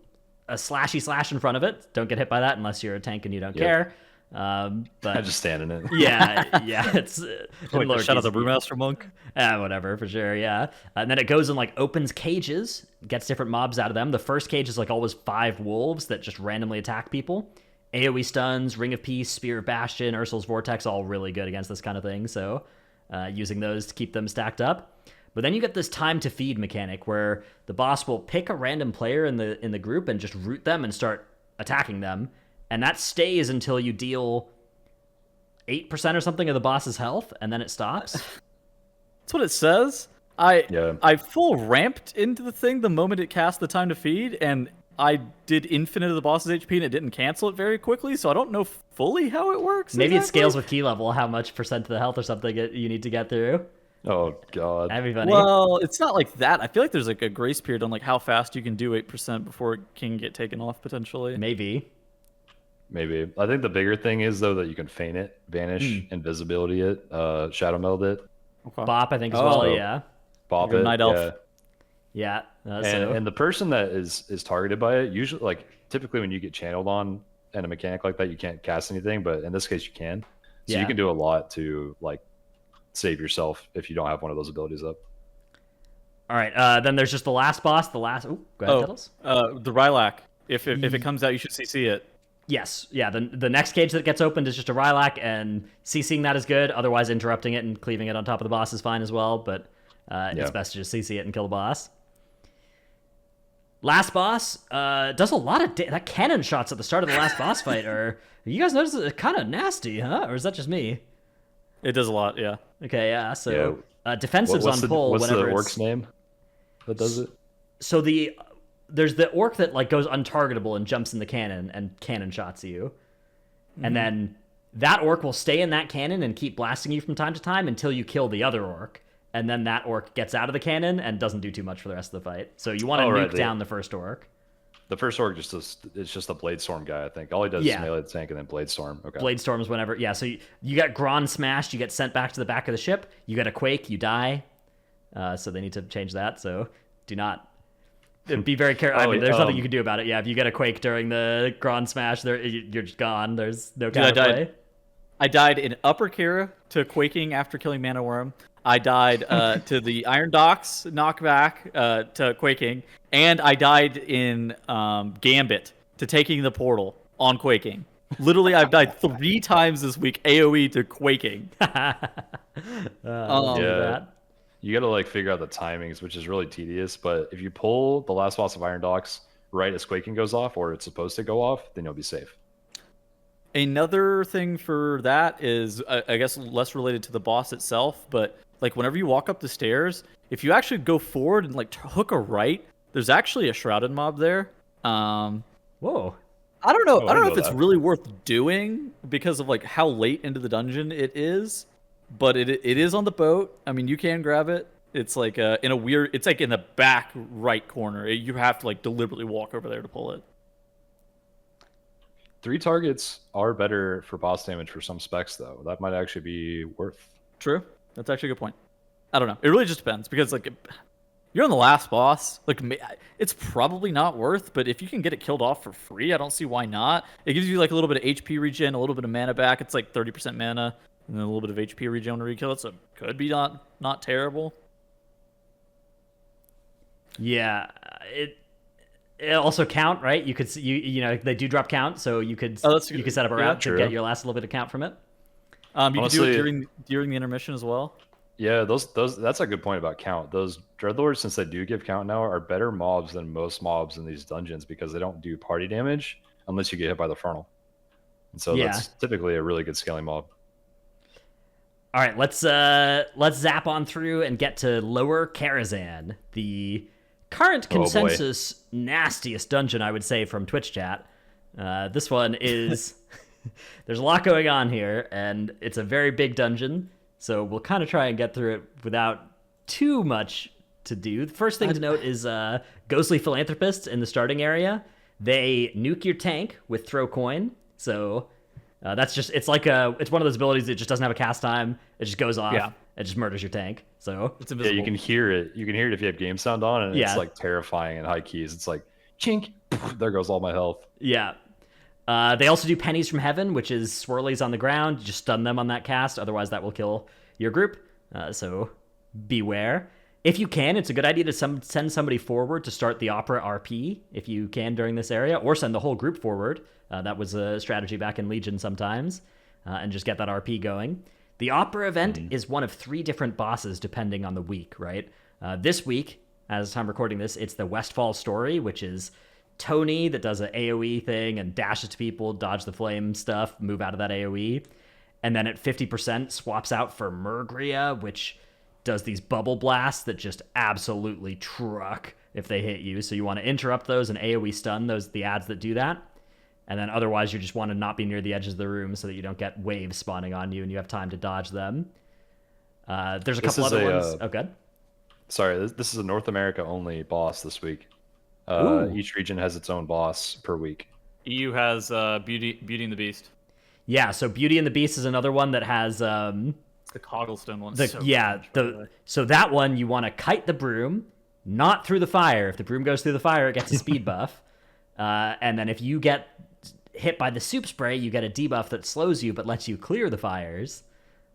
a slashy slash in front of it. Don't get hit by that unless you're a tank and you don't care. But I just stand in it. Yeah, it's like shout out the Brewmaster Monk. Whatever, for sure, yeah. And then it goes and like opens cages, gets different mobs out of them. The first cage is like always 5 wolves that just randomly attack people. AoE stuns, Ring of Peace, Spear of Bastion, Ursul's Vortex, all really good against this kind of thing. So using those to keep them stacked up. But then you get this time to feed mechanic where the boss will pick a random player in the group and just root them and start attacking them. And that stays until you deal 8% or something of the boss's health, and then it stops. That's what it says. I full ramped into the thing the moment it cast the time to feed, and I did infinite of the boss's HP, and it didn't cancel it very quickly, so I don't know fully how it works. Maybe it scales with key level, how much percent of the health or something you need to get through. Oh, God. That'd be funny. Well, it's not like that. I feel like there's like a grace period on like how fast you can do 8% before it can get taken off, potentially. Maybe. I think the bigger thing is, though, that you can feign it, vanish, invisibility it, shadow meld it. Okay. Bop, I think, as well, yeah. Bop Like a it, night elf. Yeah. And the person that is targeted by it, usually, like, typically when you get channeled on and a mechanic like that, you can't cast anything, but in this case you can. So you can do a lot to, like, save yourself if you don't have one of those abilities up. All right, then there's just the last boss, go ahead, Tuttles. The Rylac. If it comes out, you should CC it. Yes, yeah, the next cage that gets opened is just a Rylac, and CCing that is good. Otherwise, interrupting it and cleaving it on top of the boss is fine as well, but it's best to just CC it and kill the boss. Last boss does a lot of that cannon shots at the start of the last boss fight. You guys notice it's kind of nasty, huh? Or is that just me? It does a lot, yeah. Okay, yeah, so defensives on pull what's whenever the orc's name that does it? So there's the orc that like goes untargetable and jumps in the cannon and cannon shots you. And then that orc will stay in that cannon and keep blasting you from time to time until you kill the other orc. And then that orc gets out of the cannon and doesn't do too much for the rest of the fight. So you want to nuke down the first orc. The first orc it's just a Blade Storm guy, I think. All he does is melee the tank and then Blade Storm. Okay. Blade Storms whenever. Yeah, so you get Gron smashed, you get sent back to the back of the ship, you get a quake, you die. So they need to change that. So do not be very careful. I mean, there's nothing you can do about it. Yeah, if you get a quake during the Gron smash, you're just gone. There's no counterplay. I died in Upper Kira to quaking after killing Mana Worm. I died to the Iron Docks knockback to quaking, and I died in Gambit to taking the portal on quaking. Literally, I've died 3 times this week AoE to quaking. You got to like figure out the timings, which is really tedious. But if you pull the last boss of Iron Docks right as quaking goes off, or it's supposed to go off, then you'll be safe. Another thing for that is, I guess, less related to the boss itself, but like whenever you walk up the stairs, if you actually go forward and like hook a right, there's actually a shrouded mob there. Whoa. I don't know. I don't know if it's really worth doing because of like how late into the dungeon it is, but it is on the boat. I mean, you can grab it. It's like in a weird. It's like in the back right corner. You have to like deliberately walk over there to pull it. 3 targets are better for boss damage for some specs, though. That might actually be worth. True. That's actually a good point. I don't know. It really just depends because like you're on the last boss. Like it's probably not worth, but if you can get it killed off for free, I don't see why not. It gives you like a little bit of HP regen, a little bit of mana back. It's like 30% mana and then a little bit of HP regen when you kill it, so it could be not terrible. Yeah, it also count, right? You could you know they do drop count, so you could you could set up a route to get your last little bit of count from it. You could do it during the intermission as well. Yeah, those that's a good point about count. Those Dreadlords, since they do give count now, are better mobs than most mobs in these dungeons because they don't do party damage unless you get hit by the frontal. And so that's typically a really good scaling mob. All right, let's zap on through and get to Lower Karazhan, the current consensus nastiest dungeon, I would say, from Twitch chat. This one is there's a lot going on here, and it's a very big dungeon. So we'll kind of try and get through it without too much to do. The first thing to note is Ghostly Philanthropists in the starting area. They nuke your tank with throw coin. So that's just, it's like it's one of those abilities that just doesn't have a cast time. It just goes off. Yeah. It just murders your tank. So it's invisible. Yeah, you can hear it. You can hear it if you have game sound on, and it's like terrifying in high keys. It's like, chink, there goes all my health. Yeah. They also do Pennies from Heaven, which is swirlies on the ground. You just stun them on that cast. Otherwise, that will kill your group. So beware. If you can, it's a good idea to send somebody forward to start the Opera RP, if you can, during this area, or send the whole group forward. That was a strategy back in Legion sometimes, and just get that RP going. The Opera event is one of 3 different bosses, depending on the week, right? This week, as I'm recording this, it's the Westfall Story, which is Tony that does an AoE thing and dashes to people, dodge the flame stuff, move out of that AoE. And then at 50% swaps out for Murgria, which does these bubble blasts that just absolutely truck if they hit you. So you want to interrupt those and AoE stun the ads that do that. And then otherwise you just want to not be near the edges of the room so that you don't get waves spawning on you and you have time to dodge them. There's a couple other ones. Oh, good. Sorry, this is a North America only boss this week. Each region has its own boss per week. EU has Beauty and the Beast. Yeah, so Beauty and the Beast is another one that has the Cogglestone one. So that one you want to kite the broom, not through the fire. If the broom goes through the fire, it gets a speed buff. And then if you get hit by the soup spray, you get a debuff that slows you but lets you clear the fires.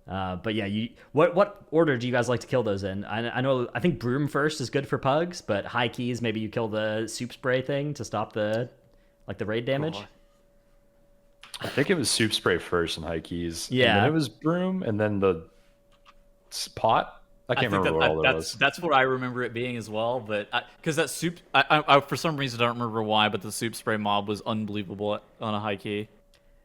But yeah, what order do you guys like to kill those in? I think broom first is good for pugs, but high keys maybe you kill the soup spray thing to stop the raid damage. I think it was soup spray first and high keys. Yeah, and then it was broom, and then the pot. I can't remember what all that was. That's what I remember it being as well. But because that soup, I for some reason I don't remember why, but the soup spray mob was unbelievable on a high key.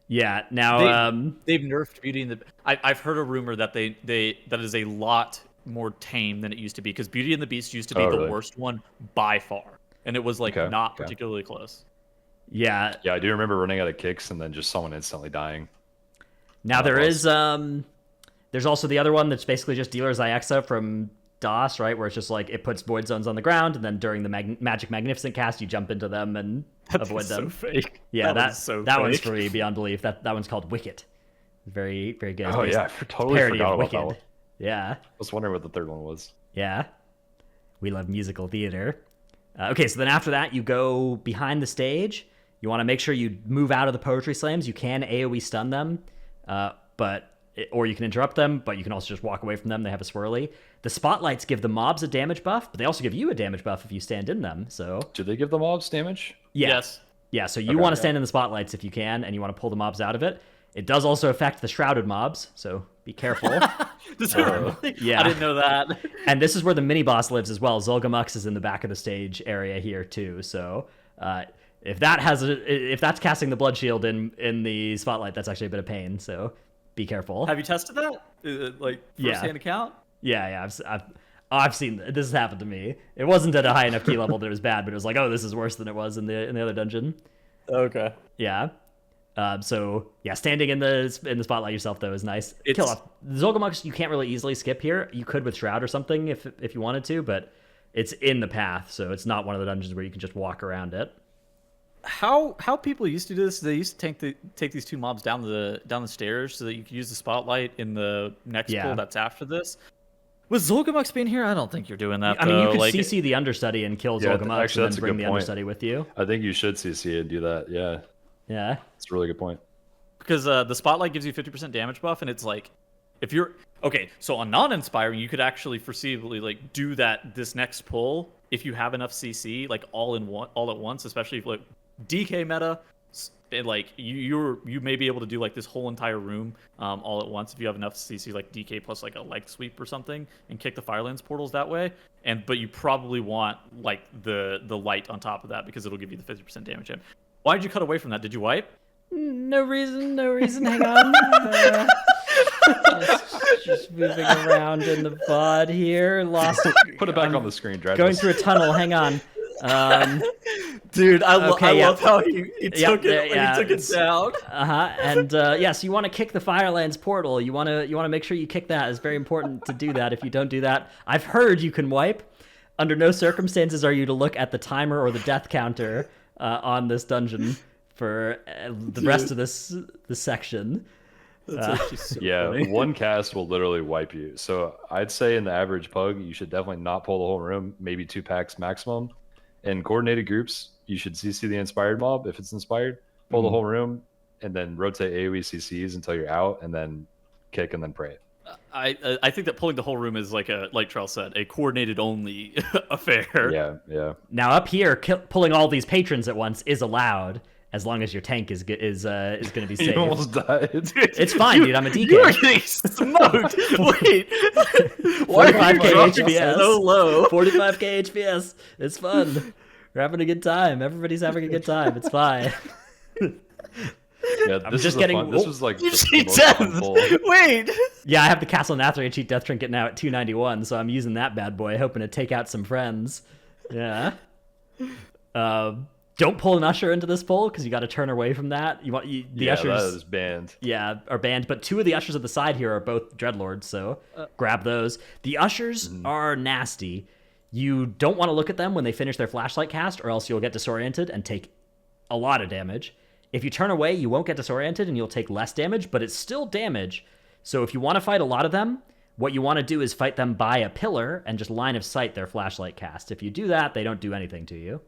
Yeah, now they've nerfed Beauty and the. I've heard a rumor that that is a lot more tame than it used to be because Beauty and the Beast used to be the worst one by far, and it was like not particularly close. Yeah, I do remember running out of kicks and then just someone instantly dying. Now there's also the other one that's basically just Dealer's Iaxa from DOS, right? Where it's just like it puts void zones on the ground, and then during the Magic Magnificent cast, you jump into them and avoid them. So fake. Yeah, that one's for me beyond belief. That one's called Wicket. Very, very good. Oh yeah, I totally forgot about that one. Yeah. I was wondering what the third one was. Yeah. We love musical theater. Okay, so then after that, you go behind the stage. You want to make sure you move out of the poetry slams. You can AoE stun them, or you can interrupt them, but you can also just walk away from them. They have a swirly. The spotlights give the mobs a damage buff, but they also give you a damage buff if you stand in them. So do they give the mobs damage? Yes. Yeah, so you want to stand in the spotlights if you can, and you want to pull the mobs out of it. It does also affect the shrouded mobs, so be careful. Yeah. I didn't know that. And this is where the mini-boss lives as well. Zolgamux is in the back of the stage area here, too. So if that's casting the blood shield in the spotlight, that's actually a bit of pain, so be careful. Have you tested that? First-hand account? Yeah, I've seen this has happened to me. It wasn't at a high enough key level that it was bad, but it was like, oh, this is worse than it was in the other dungeon. Okay. Yeah. Standing in the spotlight yourself though is nice. Kill off Zolgamux. You can't really easily skip here. You could with Shroud or something if you wanted to, but it's in the path, so it's not one of the dungeons where you can just walk around it. how people used to do this? They used to take these two mobs down the stairs so that you could use the spotlight in the next pull that's after this. With Zolgamux being here, I don't think you're doing that. I mean, you could like, CC the understudy and kill Zolgamux, actually, and that's then a bring good the point. understudy with you. I think you should CC and do that. Yeah, Yeah. it's a really good point. because the spotlight gives you 50% damage buff, and it's like, if you're okay, so on non-inspiring, you could actually foreseeably like do that this next pull if you have enough CC, like all at once, especially if like DK meta. Like you may be able to do like this whole entire room all at once if you have enough CC, like DK plus like a leg sweep or something, and kick the Firelands portals that way. But you probably want like the light on top of that because it'll give you the 50% damage. Why did you cut away from that? Did you wipe? No reason. Hang on. Just moving around in the VOD here. Lost it. Put it back on the screen, Dread. Going through a tunnel. Hang on. Dude, I Okay, love how he took Yep, it. yeah, He took it down. And so you want to kick the Firelands portal. You want to make sure you kick that. It's very important to do that. If you don't do that, I've heard you can wipe. Under no circumstances are you to look at the timer or the death counter on this dungeon for the rest of this section. That's actually so Yeah, funny. one cast will literally wipe you. So I'd say in the average pug, you should definitely not pull the whole room, maybe 2 packs maximum. In coordinated groups, you should CC the inspired mob if it's inspired, pull the whole room, and then rotate AoE CCs until you're out, and then kick and then pray. I think that pulling the whole room is like Trell said, a coordinated only affair. Yeah. Now up here, pulling all these patrons at once is allowed, as long as your tank is going to be You safe. almost died. It's fine, dude. I'm a DK. You are getting smoked. Wait, why are you 45k dropping HPS. so low? 45k HPS. It's fun. We're having a good time. Everybody's having a good time. It's fine. Yeah, this just is getting- this was like You the cheat most death. fun pull. Wait. Yeah, I have the Castle Nathria cheat death trinket now at 291, so I'm using that bad boy, hoping to take out some friends. Yeah. Don't pull an usher into this pull because you got to turn away from that. The Yeah, ushers. that is banned. Yeah, are banned, but 2 of the ushers at the side here are both Dreadlords, so grab those. The ushers are nasty. You don't want to look at them when they finish their flashlight cast, or else you'll get disoriented and take a lot of damage. If you turn away, you won't get disoriented and you'll take less damage, but it's still damage. So if you want to fight a lot of them, what you want to do is fight them by a pillar and just line of sight their flashlight cast. If you do that, they don't do anything to you.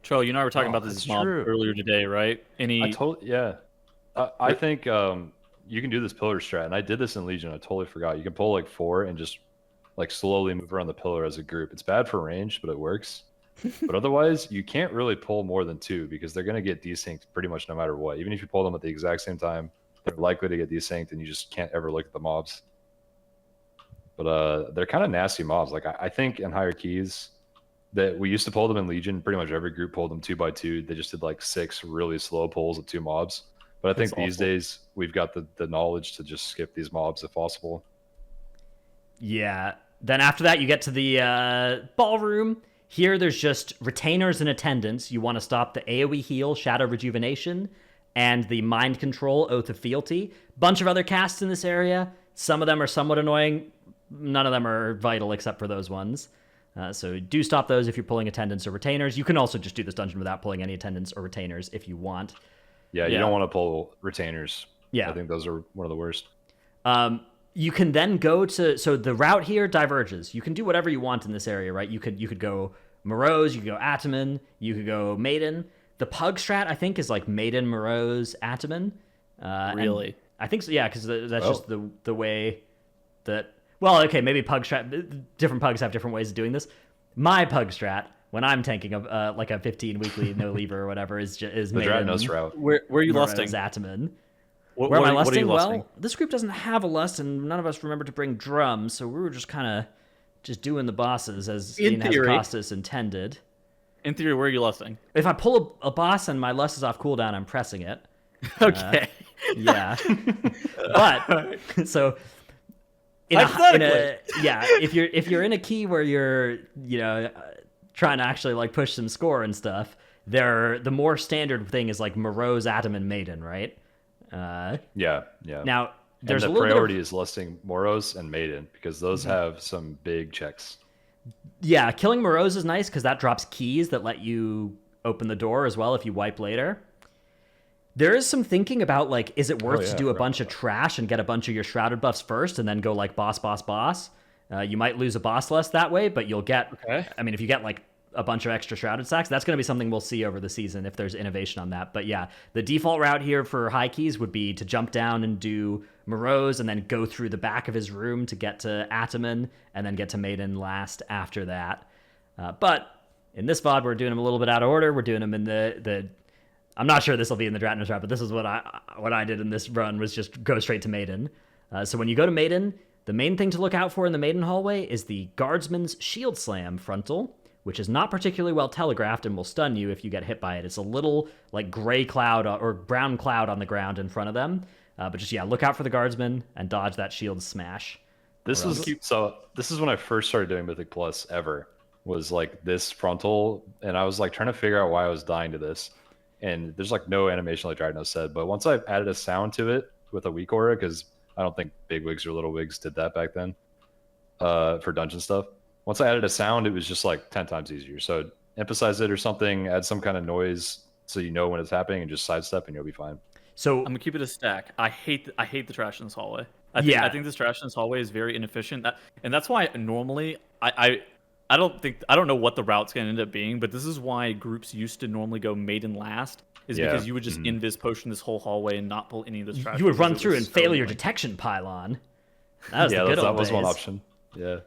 Tro, you and I were talking about this that's mob true. earlier today, right? I think you can do this pillar strat, and I did this in Legion. I totally forgot. You can pull like 4 and just like slowly move around the pillar as a group. It's bad for range, but it works. But otherwise, you can't really pull more than 2 because they're going to get desynced pretty much no matter what. Even if you pull them at the exact same time, they're likely to get desynced, and you just can't ever look at the mobs. But they're kind of nasty mobs. Like I think in higher keys that we used to pull them in Legion, pretty much every group pulled them 2 by 2. They just did like 6 really slow pulls of 2 mobs. But I think That's these awful. days we've got the knowledge to just skip these mobs if possible. Yeah. Then after that, you get to the ballroom. Here, there's just retainers and attendants. You want to stop the AoE heal, Shadow Rejuvenation, and the Mind Control, Oath of Fealty. Bunch of other casts in this area. Some of them are somewhat annoying. None of them are vital except for those ones. So do stop those if you're pulling attendants or retainers. You can also just do this dungeon without pulling any attendants or retainers if you want. Yeah, you Yeah. don't want to pull retainers. Yeah. I think those are one of the worst. You can then go to, so the route here diverges. You can do whatever you want in this area, right? You could go Morose, you could go Ataman, you could go Maiden. The Pug strat, I think, is like Maiden, Morose, Ataman. Really? I think so, yeah, because that's just the way that, well, okay, maybe Pug strat, different Pugs have different ways of doing this. My Pug strat, when I'm tanking like a 15 weekly no lever or whatever, is The Maiden, Dratnos route. Where are you Morose, lusting? Ataman. What, Where am I what are you lusting? lusting? Well, this group doesn't have a lust, and none of us remembered to bring drums, so we were just kind of just doing the bosses as In Ian theory. Costas intended. In theory, where are you lusting? If I pull a boss and my lust is off cooldown, I'm pressing it. Okay. Yeah. But so if you're in a key where you're trying to actually like push some score and stuff, the more standard thing is like Morose, Atom, and Maiden, right? Yeah. Now there's and a the little priority bit is listing Moros and Maiden because those have some big checks. yeah, killing Morose is nice because that drops keys that let you open the door as well if you wipe later. There is some thinking about, like, is it worth to do a bunch of trash and get a bunch of your shrouded buffs first and then go, like, boss, boss, boss? You might lose a boss less that way, but you'll get... Okay. I mean, if you get, like, a bunch of extra shrouded stacks, that's going to be something we'll see over the season if there's innovation on that. But yeah, the default route here for high keys would be to jump down and do Morose and then go through the back of his room to get to Ataman and then get to Maiden last after that. But in this VOD, we're doing them a little bit out of order. We're doing them in the I'm not sure this will be in the Dratnos route, but this is what I did in this run, was just go straight to Maiden. So when you go to Maiden, the main thing to look out for in the Maiden hallway is the Guardsman's Shield Slam frontal, which is not particularly well telegraphed and will stun you if you get hit by it. It's a little like gray cloud or brown cloud on the ground in front of them. But just, yeah, look out for the Guardsman and dodge that shield smash. This is when I first started doing Mythic Plus ever, was like this frontal, and I was like trying to figure out why I was dying to this. And there's like no animation like Dryno said, but once I've added a sound to it with a weak aura, because I don't think big wigs or little wigs did that back then for dungeon stuff. Once I added a sound, it was just like 10 times easier. So emphasize it or something, add some kind of noise so you know when it's happening, and just sidestep and you'll be fine. So I'm gonna keep it a stack. I hate the trash in this hallway. I think this trash in this hallway is very inefficient, and that's why normally I don't know what the route's gonna end up being, but this is why groups used to normally go Maiden last, because you would just invis potion this whole hallway and not pull any of this trash. You would run through and fail your detection pylon. That was the good old that was days. one option. Yeah.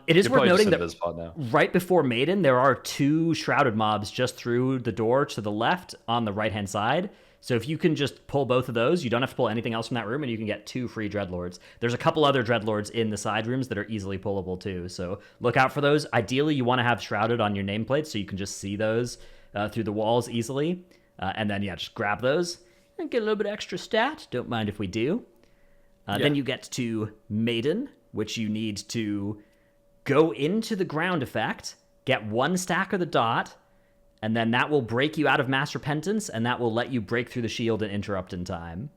It is worth noting that now. Right before Maiden, there are 2 shrouded mobs just through the door to the left on the right-hand side. So if you can just pull both of those, you don't have to pull anything else from that room, and you can get 2 free Dreadlords. There's a couple other Dreadlords in the side rooms that are easily pullable too, so look out for those. Ideally, you want to have shrouded on your nameplate so you can just see those through the walls easily. And then, yeah, just grab those and get a little bit extra stat. Don't mind if we do. Then you get to Maiden, which you need to go into the ground effect, get 1 stack of the dot, and then that will break you out of Mass Repentance, and that will let you break through the shield and interrupt in time.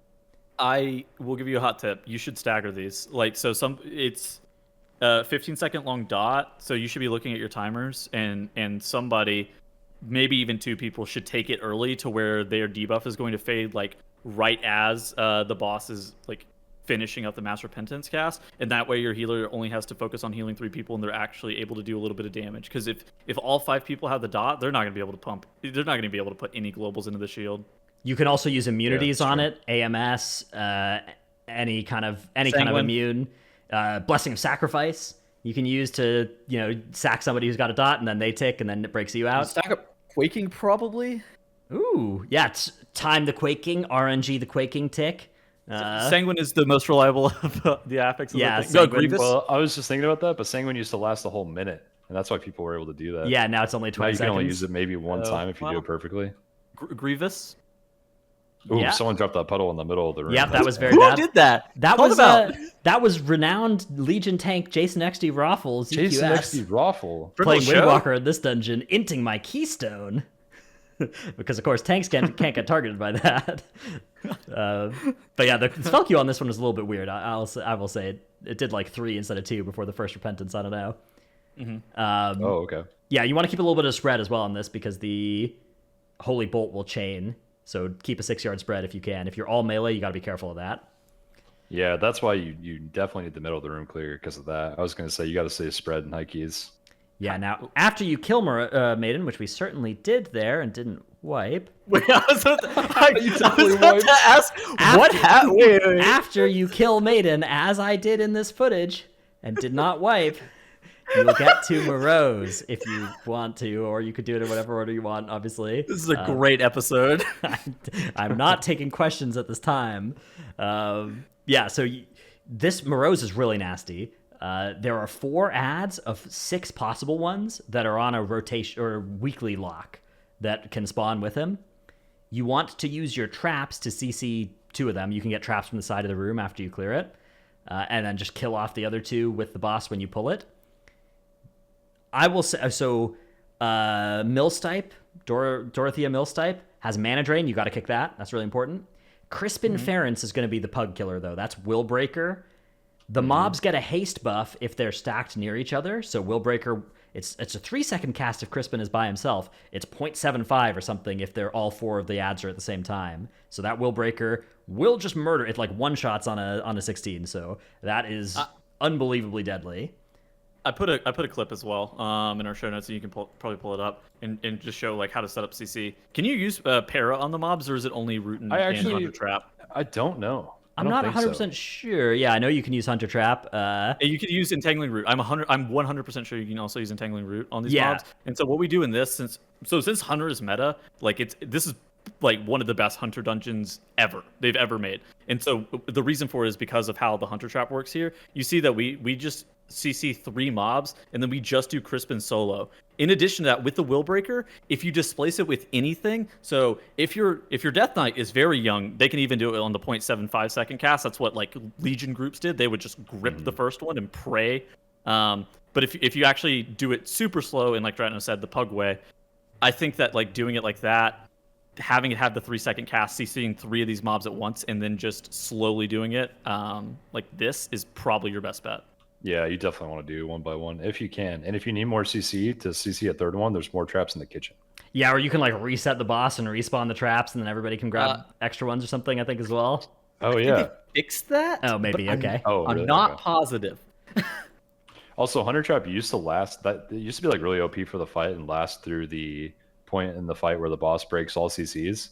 I will give you a hot tip. You should stagger these. Like, so it's a 15-second long dot, so you should be looking at your timers, and somebody, maybe even 2 people, should take it early to where their debuff is going to fade, like, right as the boss is, like, finishing up the Mass Repentance cast, and that way your healer only has to focus on healing 3 people, and they're actually able to do a little bit of damage. Because if all 5 people have the dot, they're not going to be able to pump. They're not going to be able to put any globals into the shield. You can also use immunities on it, AMS, any kind of immune, Blessing of Sacrifice. You can use to sack somebody who's got a dot, and then they tick, and then it breaks you out. Stack up Quaking probably. Ooh, yeah. Time the Quaking, RNG the Quaking tick. Sanguine is the most reliable of the affix. Yeah, no, Grievous. Well, I was just thinking about that, but Sanguine used to last a whole minute, and that's why people were able to do that. Yeah, now it's only 20 now you seconds. can only use it maybe one time if you do it perfectly. Grievous. Ooh, someone dropped that puddle in the middle of the room. Yeah, that was very Who bad. did that? That was renowned Legion tank Jason XD Raffles. Jason XD Raffle playing Windwalker in this dungeon, inting my keystone. Because of course tanks can't get targeted by that. But yeah, the spell queue on this one was a little bit weird. I will say it did like 3 instead of 2 before the first repentance. I don't know. Mm-hmm. Okay. Yeah, you want to keep a little bit of spread as well on this because the Holy Bolt will chain. So keep a 6-yard spread if you can. If you're all melee, you got to be careful of that. Yeah, that's why you definitely need the middle of the room clear because of that. I was going to say you got to stay spread in high keys. Yeah, now, after you kill Maiden, which we certainly did there and didn't wipe. Wait, I was about to ask, what happened? Wait. After you kill Maiden, as I did in this footage, and did not wipe, you will get to Morose if you want to, or you could do it in whatever order you want, obviously. This is a great episode. I'm not taking questions at this time. Yeah, so this Morose is really nasty. There are 4 ads of 6 possible ones that are on a rotation or weekly lock that can spawn with him. You want to use your traps to CC 2 of them. You can get traps from the side of the room after you clear it, and then just kill off the other 2 with the boss when you pull it. I will say so. Millstipe, Dorothea Millstipe has mana drain. You got to kick that. That's really important. Crispin Ference is going to be the pug killer though. That's Willbreaker. The mobs get a haste buff if they're stacked near each other. So Willbreaker It's a 3-second cast if Crispin is by himself. It's 0.75 or something if they're all 4 of the ads are at the same time. So that Will Breaker will just murder. It's like one shots on a 16. So that is unbelievably deadly. I put a clip as well in our show notes, so you can probably pull it up and just show like how to set up CC. Can you use para on the mobs, or is it only root and Hunter Trap? I don't know. I'm not 100% sure. Yeah, I know you can use Hunter Trap. You can use Entangling Root. I'm 100% sure you can also use Entangling Root on these mobs. And so what we do in this, since Hunter is meta, like this is like one of the best Hunter dungeons they've ever made. And so the reason for it is because of how the Hunter Trap works here. You see that we just CC 3 mobs, and then we just do Crispin solo. In addition to that, with the Will Breaker, if you displace it with anything, so if your Death Knight is very young, they can even do it on the 0.75 second cast. That's what like Legion groups did. They would just grip the first one and pray. But if you actually do it super slow, and like Dratno said, the Pug way, I think that like doing it like that, having it have the 3-second cast, CCing 3 of these mobs at once, and then just slowly doing it like this is probably your best bet. Yeah, you definitely want to do one by one if you can. And if you need more CC to CC a third one, there's more traps in the kitchen. Yeah, or you can like reset the boss and respawn the traps, and then everybody can grab extra ones or something, I think, as well. Oh, yeah. Fix that? Oh, maybe. Okay. I'm not positive. Also, Hunter Trap used to last. It used to be like really OP for the fight and last through the point in the fight where the boss breaks all CCs.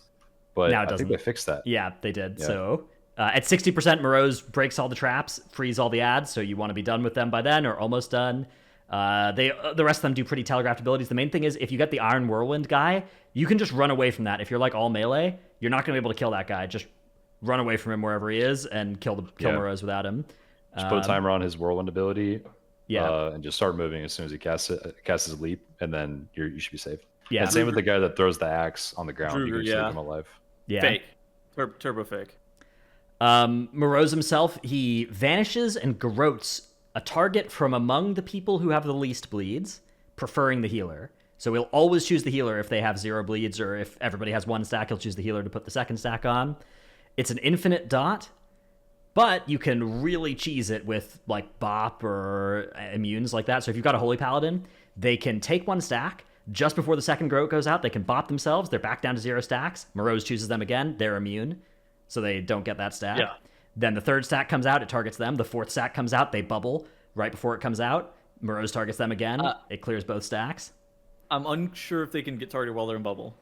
But now it I doesn't. think they fixed that. Yeah, they did. Yeah. So at 60%, Morose breaks all the traps, frees all the ads, so you want to be done with them by then or almost done. The rest of them do pretty telegraphed abilities. The main thing is if you get the Iron Whirlwind guy, you can just run away from that. If you're like all melee, you're not going to be able to kill that guy. Just run away from him wherever he is and kill Morose without him. Just put a timer on his Whirlwind ability. Yeah. And just start moving as soon as he casts his leap, and then you should be safe. Yeah. And same with the guy that throws the axe on the ground. You can save him alive. Yeah. Fake. Turbo fake. Morose himself, he vanishes and garrotes a target from among the people who have the least bleeds, preferring the healer. So he'll always choose the healer if they have 0 bleeds, or if everybody has 1 stack, he'll choose the healer to put the second stack on. It's an infinite dot, but you can really cheese it with like bop or immunes like that. So if you've got a Holy Paladin, they can take 1 stack. Just before the second groat goes out, they can bop themselves. They're back down to 0 stacks. Morose chooses them again. They're immune, so they don't get that stack. Yeah. Then the 3rd stack comes out. It targets them. The 4th stack comes out. They bubble right before it comes out. Morose targets them again. It clears both stacks. I'm unsure if they can get targeted while they're in bubble.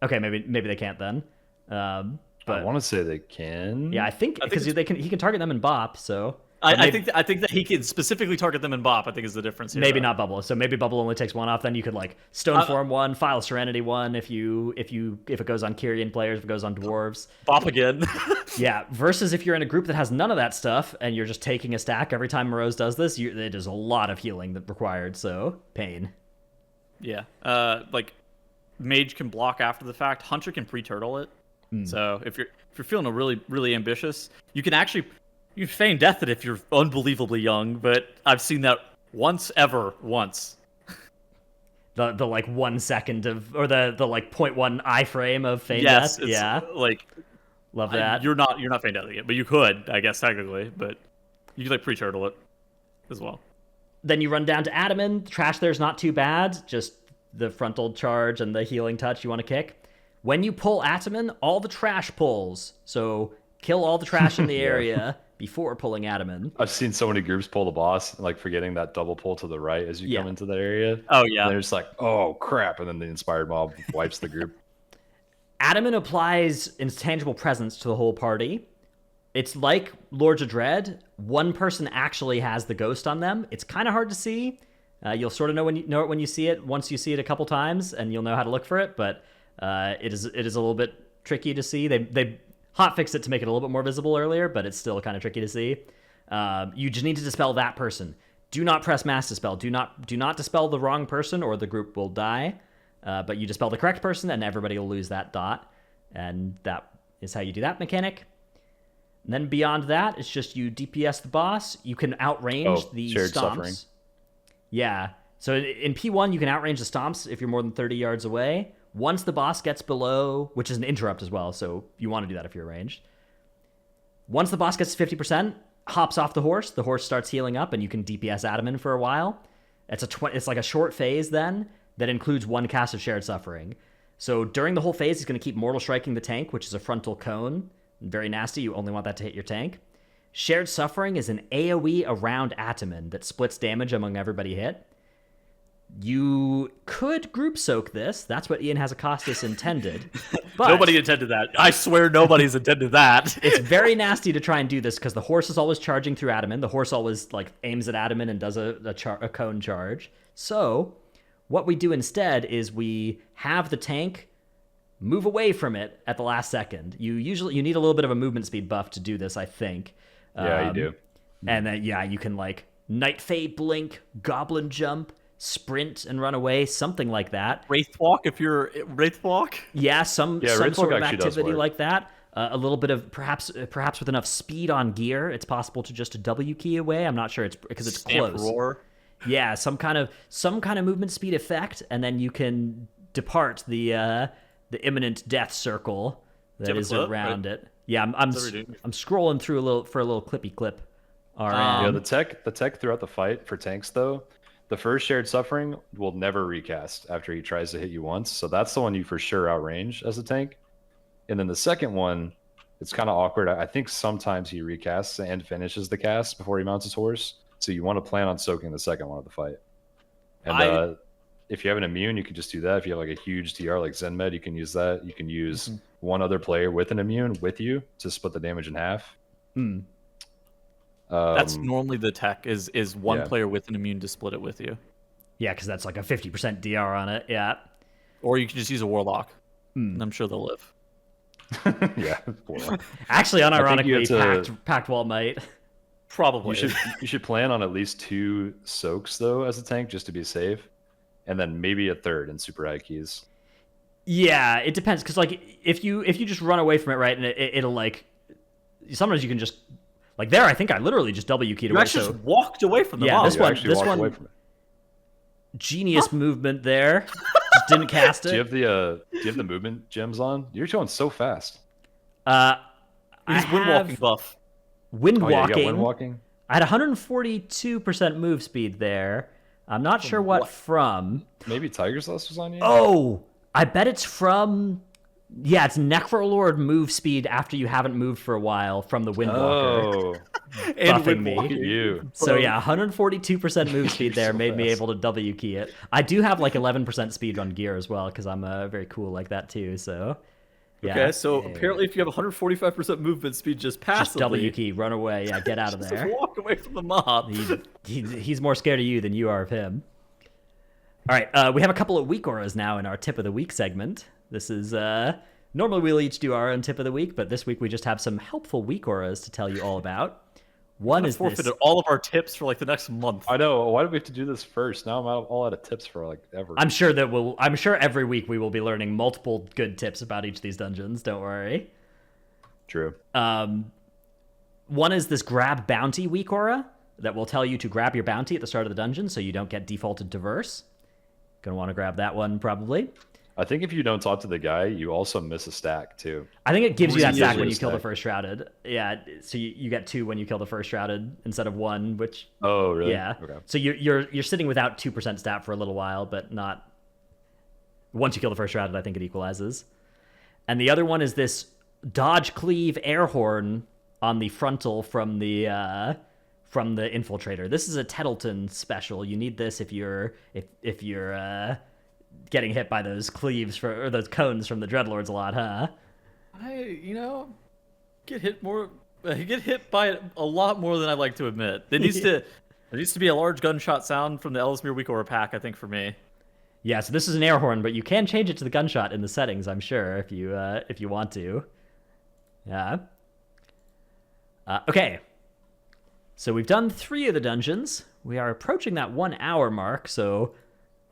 Okay, maybe they can't then. But I want to say they can. yeah, I think because he can target them in bop. So I think that he can specifically target them in bop. I think is the difference here. maybe not bubble. So maybe bubble only takes 1 off. Then you could like stone form 1, file serenity 1 if it goes on Kyrian players, if it goes on dwarves. Bop again. Yeah. Versus if you're in a group that has none of that stuff and you're just taking a stack every time Morose does this, it is a lot of healing that required. So pain. Yeah. Like mage can block after the fact. Hunter can pre-turtle it. So if you're feeling really ambitious, you can feign death it if you're unbelievably young, but I've seen that once. The like 1 second of, or the like 0.1 iframe of feign yes, death. Yeah. Like Love that. You're not feign deathing it, but you could, I guess, technically, but you could like pre-turtle it as well. Then you run down to Adaman. Trash there's not too bad. Just the frontal charge and the healing touch you want to kick. When you pull Ataman, all the trash pulls. So kill all the trash in the area before pulling Ataman. I've seen so many groups pull the boss, like forgetting that double pull to the right as you come into that area. Oh, yeah. And they're just like, oh, crap. And then the inspired mob wipes the group. Ataman applies intangible presence to the whole party. It's like Lords of Dread. One person actually has the ghost on them. It's kind of hard to see. You'll sort of know it when you see it. Once you see it a couple times, and you'll know how to look for it. But it is a little bit tricky to see. They hotfixed it to make it a little bit more visible earlier, but it's still kind of tricky to see. You just need to dispel that person. Do not press mass dispel. Do not dispel the wrong person, or the group will die. But you dispel the correct person, and everybody will lose that dot. And that is how you do that mechanic. And then beyond that, it's just you DPS the boss. You can outrange the shared stomps. suffering. Yeah. So in P1, you can outrange the stomps if you're more than 30 yards away. Once the boss gets below, which is an interrupt as well, so you want to do that if you're ranged. Once the boss gets to 50%, hops off the horse starts healing up, and you can DPS Ataman for a while. It's like a short phase then that includes one cast of Shared Suffering. So during the whole phase, he's going to keep Mortal Striking the tank, which is a frontal cone. Very nasty. You only want that to hit your tank. Shared Suffering is an AoE around Ataman that splits damage among everybody hit. You could group soak this. That's what Ian Hazacostas intended. But Nobody intended that. I swear nobody's intended that. it's very nasty to try and do this because the horse is always charging through Ataman. The horse always like aims at Ataman and does a cone charge. So what we do instead is we have the tank move away from it at the last second. You need a little bit of a movement speed buff to do this, I think. Yeah, you do. And then you can like Night Fade Blink, Goblin Jump, sprint and run away, something like that. Wraith Walk, if you're Wraith Walk. Yeah, some Wraith sort Walk of actually does activity work. like that. A little bit of perhaps with enough speed on gear, it's possible to just a W key away. I'm not sure it's because it's Stamp close. Roar. Yeah, some kind of movement speed effect, and then you can depart the imminent death circle that have a is clip, around right? it. Yeah, I'm scrolling through a little clippy clip. All right. Yeah, the tech throughout the fight for tanks though, the first Shared Suffering will never recast after he tries to hit you once, so that's the one you for sure outrange as a tank. And then the second one, it's kind of awkward. I think sometimes he recasts and finishes the cast before he mounts his horse, so you want to plan on soaking the second one of the fight. And if you have an immune, you can just do that. If you have like a huge DR like Zenmed, you can use that. You can use one other player with an immune with you to split the damage in half. That's normally the tech is one yeah. player with an immune to split it with you. Yeah, because that's like a 50% DR on it. Yeah. Or you can just use a Warlock. And I'm sure they'll live. Yeah. Actually, unironically, you have to- Pact Wall might. Probably. You should plan on at least 2 soaks though as a tank just to be safe, and then maybe a third in super high keys. Yeah, it depends because like if you just run away from it, right, and it'll like sometimes you can just like there. I think I literally just W keyed You away. actually So just walked away from the Yeah, mob. this You one- actually this walked one- away from it. genius movement there. Just didn't cast Do you it. have the movement gems on? You're going so fast. I He's wind have walking buff. wind Oh yeah, you got walking. wind walking. I had 142% move speed there. I'm not sure what from. Maybe Tiger's Lust was on you. Oh, I bet it's from. Yeah, it's Necrolord move speed after you haven't moved for a while from the Windwalker. Oh, And buffing wind me. look at walking. you. So yeah, 142% move speed there so made me fast. able to W key it. I do have like 11% speed on gear as well because I'm very cool like that too. So yeah, Okay, so apparently if you have 145% movement speed just just passively, W key, run away. Yeah, get out of just there. walk away from the mob. He's more scared of you than you are of him. All right, we have a couple of weak auras now in our tip of the week segment. This is normally we'll each do our own tip of the week, but this week we just have some helpful weak auras to tell you all about. One is Forfeited this. all of our tips for like the next month. I know. Why do we have to do this first? Now I'm all out of tips for like ever. I'm sure every week we will be learning multiple good tips about each of these dungeons. Don't worry. True. One is this grab bounty weak aura that will tell you to grab your bounty at the start of the dungeon so you don't get defaulted to verse. Gonna want to grab that one probably. I think if you don't talk to the guy, you also miss a stack too. I think it gives you that Usually stack when a you kill the stack. first shrouded. Yeah, so you get 2 when you kill the first shrouded instead of 1, which Oh, really? yeah. Okay. So you're sitting without 2% stat for a little while, but not once you kill the first shrouded. I think it equalizes. And the other one is this dodge cleave air horn on the frontal from the infiltrator. This is a Tettleton special. You need this if you're getting hit by those cleaves or those cones from the Dreadlords a lot, huh? Get hit by it a lot more than I'd like to admit. There needs to be a large gunshot sound from the Ellesmere Weak Aura pack, I think, for me. Yeah, so this is an air horn, but you can change it to the gunshot in the settings, I'm sure, if you want to. Yeah. Okay. So we've done 3 of the dungeons. We are approaching that 1 hour mark, so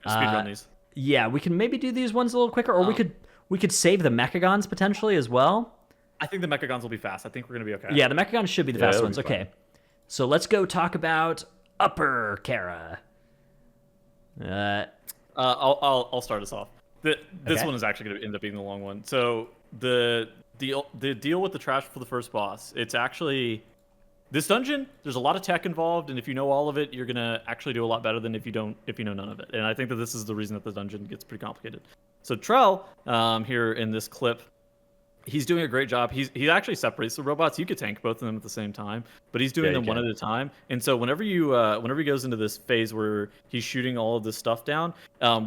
Speedrun these. yeah, we can maybe do these ones a little quicker, or we could save the Mechagons potentially as well. I think the Mechagons will be fast. I think we're gonna be okay. Yeah, the Mechagons should be the Yeah, fast it'll ones. be fine. Okay. So let's go talk about Upper Kara. I'll start us off. This Okay. one is actually going to end up being the long one. So the deal with the trash for the first boss, it's actually This dungeon, there's a lot of tech involved, and if you know all of it, you're gonna actually do a lot better than if you know none of it. And I think that this is the reason that the dungeon gets pretty complicated. So Trell, here in this clip, he's doing a great job. He actually separates the robots. You could tank both of them at the same time, but he's doing them one at a time. And so whenever he goes into this phase where he's shooting all of this stuff down,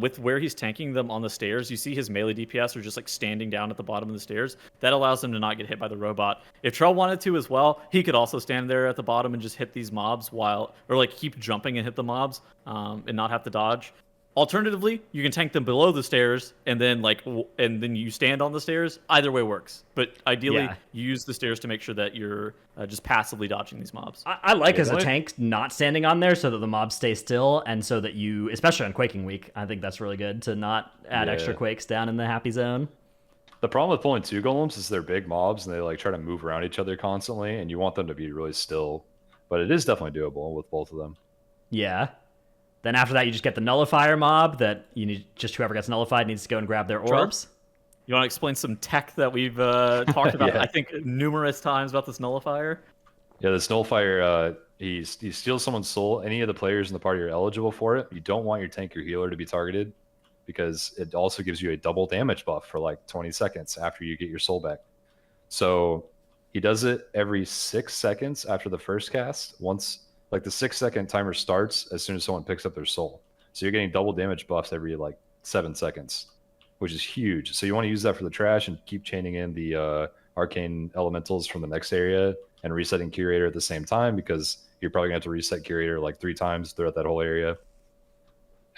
with where he's tanking them on the stairs, you see his melee DPS are just like standing down at the bottom of the stairs. That allows him to not get hit by the robot. If Trell wanted to as well, he could also stand there at the bottom and just hit these mobs or like keep jumping and hit the mobs, and not have to dodge. Alternatively, you can tank them below the stairs and then you stand on the stairs. Either way works, but ideally you use the stairs to make sure that you're just passively dodging these mobs. I like as a tank not standing on there so that the mobs stay still, and so that you, especially on Quaking Week, I think that's really good to not add extra quakes down in the happy zone. The problem with pulling 2 golems is they're big mobs and they like try to move around each other constantly, and you want them to be really still. But it is definitely doable with both of them. Yeah. Then after that, you just get the nullifier mob that just whoever gets nullified needs to go and grab their orbs. You want to explain some tech that we've talked about, I think, numerous times about this nullifier? Yeah, this nullifier, he steals someone's soul. Any of the players in the party are eligible for it. You don't want your tank or healer to be targeted because it also gives you a double damage buff for like 20 seconds after you get your soul back. So he does it every 6 seconds after the first cast. Once like the 6-second timer starts as soon as someone picks up their soul. So you're getting double damage buffs every like 7 seconds, which is huge. So you want to use that for the trash and keep chaining in the arcane elementals from the next area and resetting curator at the same time, because you're probably gonna have to reset curator like 3 times throughout that whole area.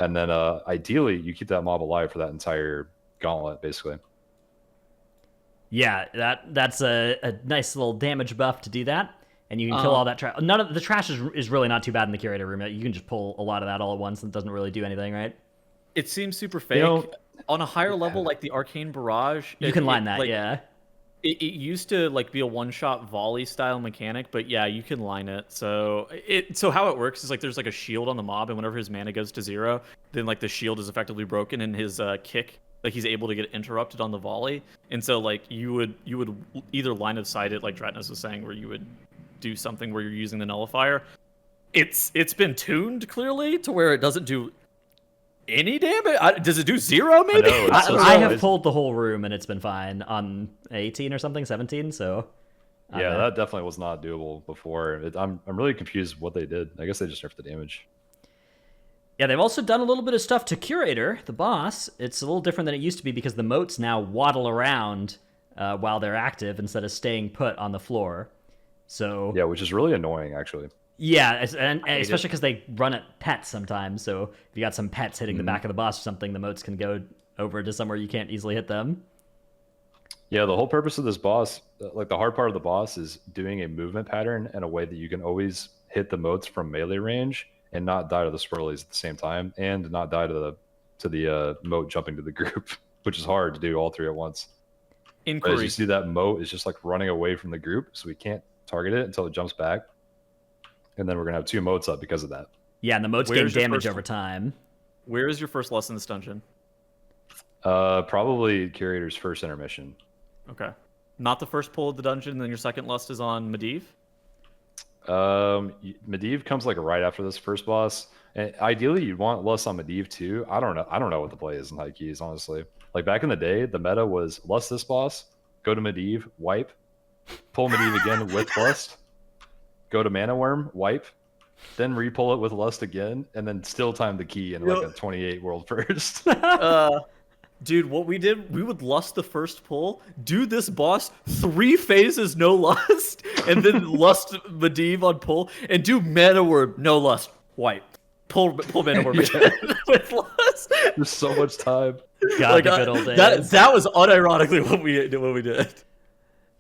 And then ideally you keep that mob alive for that entire gauntlet, basically. Yeah, that's a nice little damage buff to do that. And you can kill all that trash. None of the trash is really not too bad in the curator room. You can just pull a lot of that all at once and it doesn't really do anything, right? It seems super fake. On a higher level, like the Arcane Barrage, you can line that, It used to like be a one-shot volley style mechanic, but yeah, you can line it. So how it works is like there's like a shield on the mob, and whenever his mana goes to 0, then like the shield is effectively broken, and his kick, like he's able to get interrupted on the volley. And so like you would either line of sight it, like Dratnus was saying, where you would do something where you're using the nullifier. It's been tuned clearly to where it doesn't do any damage. Does it do 0 maybe? I have pulled the whole room and it's been fine on 18 or something, 17. So yeah, that definitely was not doable before. I'm really confused what they did. I guess they just nerfed the damage. Yeah, they've also done a little bit of stuff to Curator, the boss. It's a little different than it used to be because the moats now waddle around while they're active instead of staying put on the floor. So yeah, which is really annoying, actually. Yeah, and especially because they run at pets sometimes. So if you got some pets hitting the back of the boss or something, the moats can go over to somewhere you can't easily hit them. Yeah, the whole purpose of this boss, like the hard part of the boss, is doing a movement pattern in a way that you can always hit the moats from melee range and not die to the swirlies at the same time, and not die to the moat jumping to the group, which is hard to do all 3 at once. But as you see, that moat is just like running away from the group, so we can't target it until it jumps back, and then we're gonna have 2 moats up because of that. Yeah, and the moats gain damage over time. Where is your first lesson in this dungeon? Probably Curator's first intermission. Okay, not the first pull of the dungeon. Then your second lust is on Medivh. Medivh comes like right after this first boss, and ideally you'd want lust on Medivh too. I don't know what the play is in high keys, honestly. Like back in the day, the meta was lust this boss, go to Medivh, wipe, pull Medivh again with lust, go to Mana Worm, wipe, then repull it with lust again, and then still time the key in like a 28 world first. Dude, what we did, we would lust the first pull, do this boss 3 phases no lust, and then lust Medivh on pull, and do Mana Worm, no lust, wipe. Pull Mana Worm again with lust. There's so much time. God, like, the good old days. That was unironically what we did.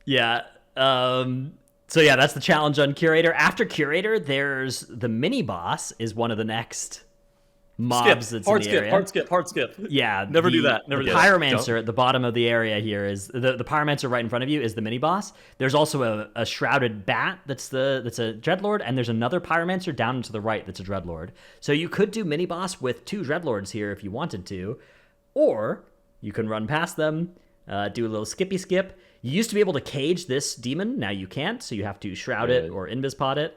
Yeah. So yeah, that's the challenge on Curator. After Curator, there's the mini boss is one of the next mobs that's in the area. Hard skip. Yeah. Never do that. The Pyromancer at the bottom of the area here is the Pyromancer right in front of you is the mini boss. There's also a shrouded bat that's a Dreadlord, and there's another Pyromancer down to the right that's a Dreadlord. So you could do mini boss with 2 Dreadlords here if you wanted to, or you can run past them, do a little skippy skip. You used to be able to cage this demon. Now you can't, so you have to shroud it or invispot it,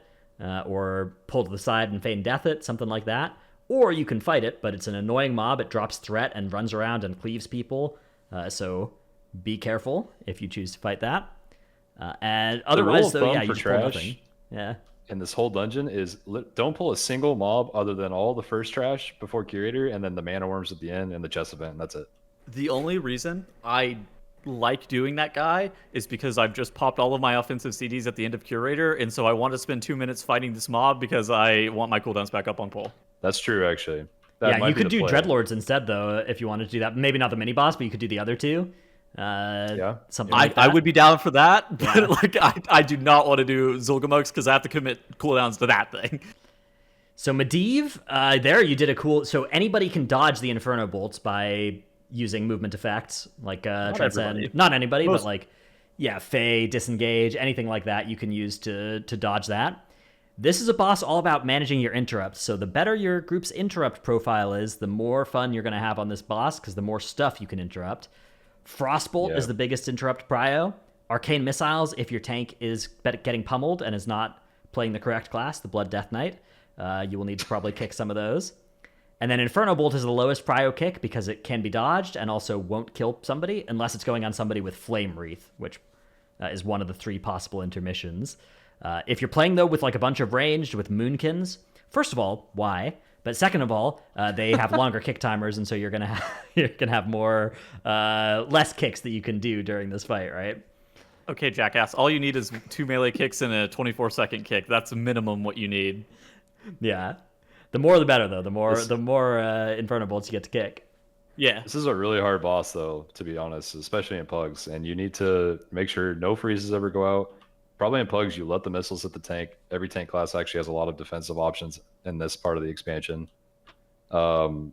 or pull to the side and feign death it, something like that. Or you can fight it, but it's an annoying mob. It drops threat and runs around and cleaves people. So be careful if you choose to fight that. And otherwise, though, yeah, you just pull nothing. Yeah. And this whole dungeon is don't pull a single mob other than all the first trash before curator, and then the mana worms at the end and the chest event. And that's it. The only reason I like doing that guy is because I've just popped all of my offensive CDs at the end of curator, and so I want to spend 2 minutes fighting this mob because I want my cooldowns back up on pull. That's true, actually. Yeah, you could do Dreadlords instead, though, if you wanted to do that. Maybe not the mini boss, but you could do the other two. Something like that. I would be down for that, but like I do not want to do Zul'Gamox because I have to commit cooldowns to that thing. So Medivh, there you did a cool. So anybody can dodge the Inferno bolts by using movement effects, like Transcend. Not anybody, but like Fae, Disengage, anything like that you can use to dodge that. This is a boss all about managing your interrupts. So the better your group's interrupt profile is, the more fun you're going to have on this boss, because the more stuff you can interrupt. Frostbolt is the biggest interrupt prio. Arcane Missiles, if your tank is getting pummeled and is not playing the correct class, the Blood Death Knight, you will need to probably kick some of those. And then Inferno Bolt is the lowest prio kick because it can be dodged and also won't kill somebody unless it's going on somebody with Flame Wreath, which is one of the 3 possible intermissions. If you're playing, though, with like a bunch of ranged with Moonkins, first of all, why? But second of all, they have longer kick timers, and so you're gonna have more less kicks that you can do during this fight, right? Okay, jackass. All you need is 2 melee kicks and a 24-second kick. That's the minimum what you need. Yeah, the more the better, though. The more Inferno Bolts you get to kick. Yeah, this is a really hard boss, though, to be honest, especially in Pugs, and you need to make sure no freezes ever go out. Probably in Pugs, you let the missiles hit the tank. Every tank class actually has a lot of defensive options in this part of the expansion. And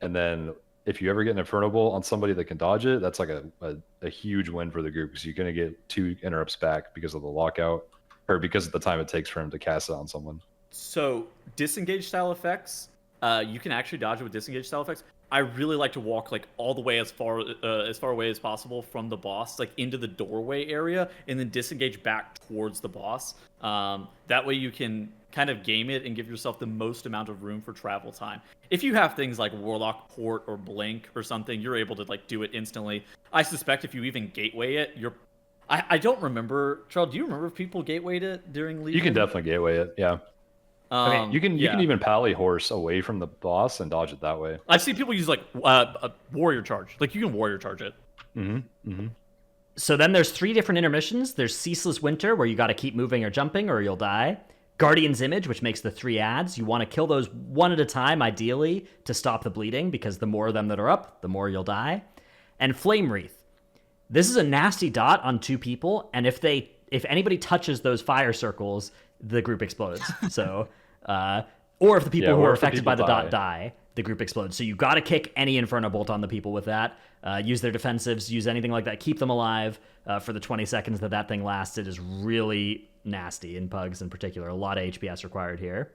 then if you ever get an Inferno Bolt on somebody that can dodge it, that's like a huge win for the group because you're going to get 2 interrupts back because of the lockout or because of the time it takes for him to cast it on someone. So disengage style effects, you can actually dodge it with disengage style effects. I really like to walk like all the way as far away as possible from the boss, like into the doorway area, and then disengage back towards the boss. That way you can kind of game it and give yourself the most amount of room for travel time. If you have things like Warlock Port or Blink or something, you're able to like do it instantly. I suspect if you even gateway it, I don't remember. Charles, do you remember if people gatewayed it during Legion? You can definitely gateway it, yeah. You can even pally horse away from the boss and dodge it that way. I've seen people use like a warrior charge. Like you can warrior charge it. So then there's 3 different intermissions. There's Ceaseless Winter, where you got to keep moving or jumping or you'll die. Guardian's Image, which makes the 3 adds. You want to kill those one at a time, ideally, to stop the bleeding, because the more of them that are up, the more you'll die. And Flame Wreath. This is a nasty dot on 2 people, and if anybody touches those fire circles, the group explodes. So, or if the people who are affected by the dot die, the group explodes. So you got to kick any Inferno Bolt on the people with that. Use their defensives, use anything like that. Keep them alive for the 20 seconds that thing lasts. It is really nasty in Pugs in particular. A lot of HPS required here.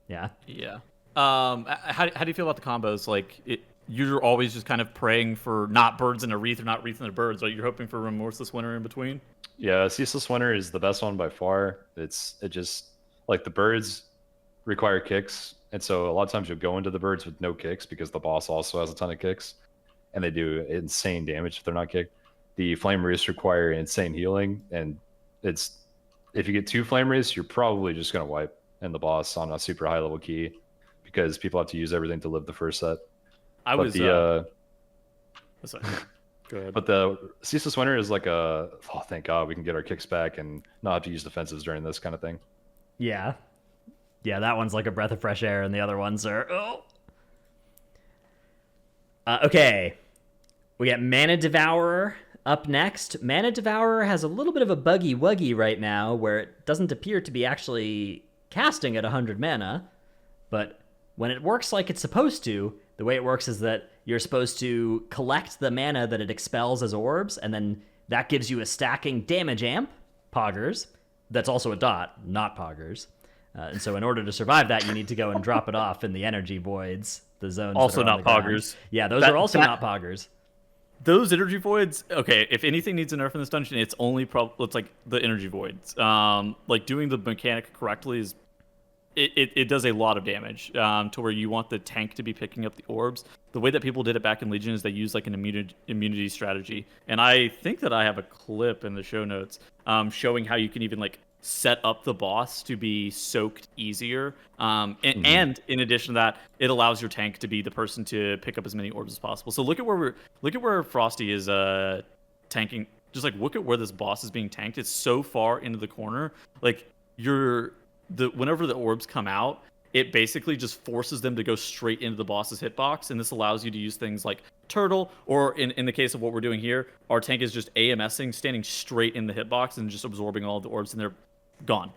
Yeah. Yeah. How do you feel about the combos? Like, you're always just kind of praying for not birds in a wreath or not wreath in a birds. Like, you're hoping for Remorseless Winter in between? Yeah, Ceaseless Winter is the best one by far. It just, like, the birds require kicks, and so a lot of times you'll go into the birds with no kicks because the boss also has a ton of kicks, and they do insane damage if they're not kicked. The Flame Wreaths require insane healing, and if you get 2 Flame Wreaths, you're probably just going to wipe in the boss on a super high level key because people have to use everything to live the first set. Go ahead. But the Ceaseless Winter is like thank God we can get our kicks back and not have to use defensives during this kind of thing. Yeah. Yeah, that one's like a breath of fresh air, and the other ones are... Okay. We got Mana Devourer up next. Mana Devourer has a little bit of a buggy-wuggy right now, where it doesn't appear to be actually casting at 100 mana, but when it works like it's supposed to, the way it works is that you're supposed to collect the mana that it expels as orbs, and then that gives you a stacking damage amp, Poggers, that's also a dot, not Poggers. And so in order to survive that, you need to go and drop it off in the energy voids, the zones. Also not Poggers. Yeah, those are also not Poggers. Those energy voids, okay, if anything needs a nerf in this dungeon, it's only it's like the energy voids. Like doing the mechanic correctly is it does a lot of damage to where you want the tank to be picking up the orbs. The way that people did it back in Legion is they used like an immunity strategy. And I think that I have a clip in the show notes showing how you can even like set up the boss to be soaked easier. And in addition to that, it allows your tank to be the person to pick up as many orbs as possible. So look at where Frosty is tanking. Just like look at where this boss is being tanked. It's so far into the corner. Like whenever the orbs come out, it basically just forces them to go straight into the boss's hitbox, and this allows you to use things like Turtle, or in the case of what we're doing here, our tank is just AMSing, standing straight in the hitbox and just absorbing all the orbs, and they're gone.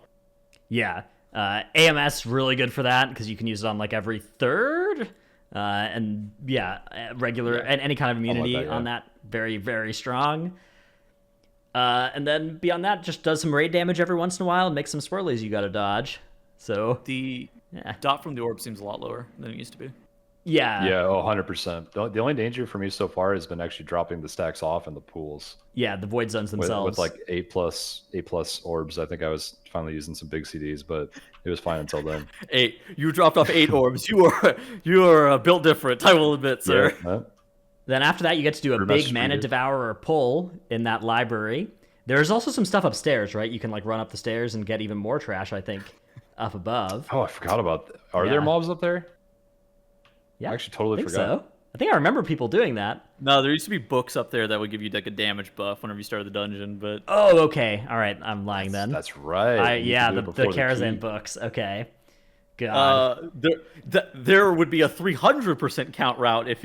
Yeah, AMS really good for that because you can use it on like every third, and regular and any kind of immunity on that, very very strong. And then beyond that, just does some raid damage every once in a while and makes some swirlies you gotta dodge. So the dot from the orb seems a lot lower than it used to be. Yeah. Yeah, 100%. The only danger for me so far has been actually dropping the stacks off in the pools. Yeah, the void zones themselves. With like 8+ orbs. I think I was finally using some big CDs, but it was fine until then. 8. You dropped off 8 orbs. You are built different, I will admit, sir. Yeah. Then after that, you get to do a big mana devourer pull in that library. There's also some stuff upstairs, right? You can like run up the stairs and get even more trash, I think, up above. Oh, I forgot about that. Are there mobs up there? Yeah, I actually totally forgot. So. I think I remember people doing that. No, there used to be books up there that would give you like a damage buff whenever you started the dungeon, but... Oh, okay. All right, I'm lying then. That's right. The Karazhan books. Okay. God. There would be a 300% count route if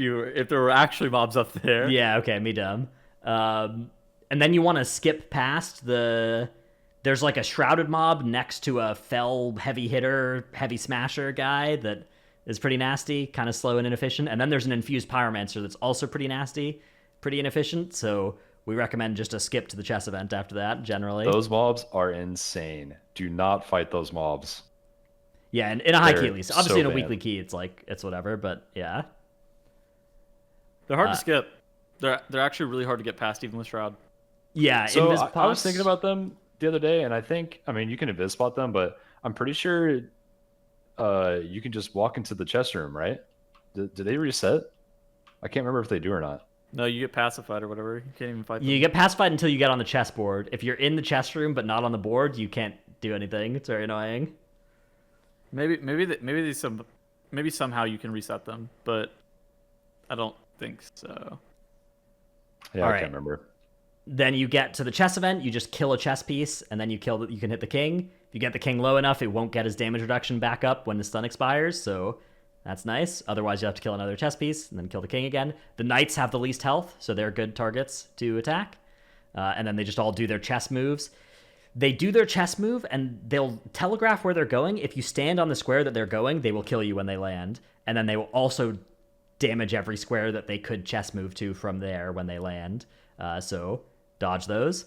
there were actually mobs up there. Yeah, okay, me dumb. And then you want to skip past there's like a shrouded mob next to a fell heavy hitter, heavy smasher guy that is pretty nasty, kind of slow and inefficient. And then there's an infused pyromancer that's also pretty nasty, pretty inefficient. So we recommend just a skip to the chess event after that, generally. Those mobs are insane. Do not fight those mobs. Yeah, and in a high key at least. Obviously, in a banned. weekly key, it's whatever. But yeah, they're hard to skip. They're actually really hard to get past, even with Shroud. Yeah, so I was thinking about them the other day, and I mean, you can invis spot them, but I'm pretty sure you can just walk into the chest room, right? Do they reset? I can't remember if they do or not. No, you get pacified or whatever. You can't even fight them. You get pacified until you get on the chessboard. If you're in the chest room but not on the board, you can't do anything. It's very annoying. Maybe somehow you can reset them, but I don't think so. Yeah, I can't remember. Then you get to the chess event, you just kill a chess piece, and then you can hit the king. If you get the king low enough, it won't get his damage reduction back up when the stun expires, so that's nice. Otherwise, you have to kill another chess piece, and then kill the king again. The knights have the least health, so they're good targets to attack. And then they just all do their chess moves. They do their chess move, and they'll telegraph where they're going. If you stand on the square that they're going, they will kill you when they land. And then they will also damage every square that they could chess move to from there when they land. So dodge those.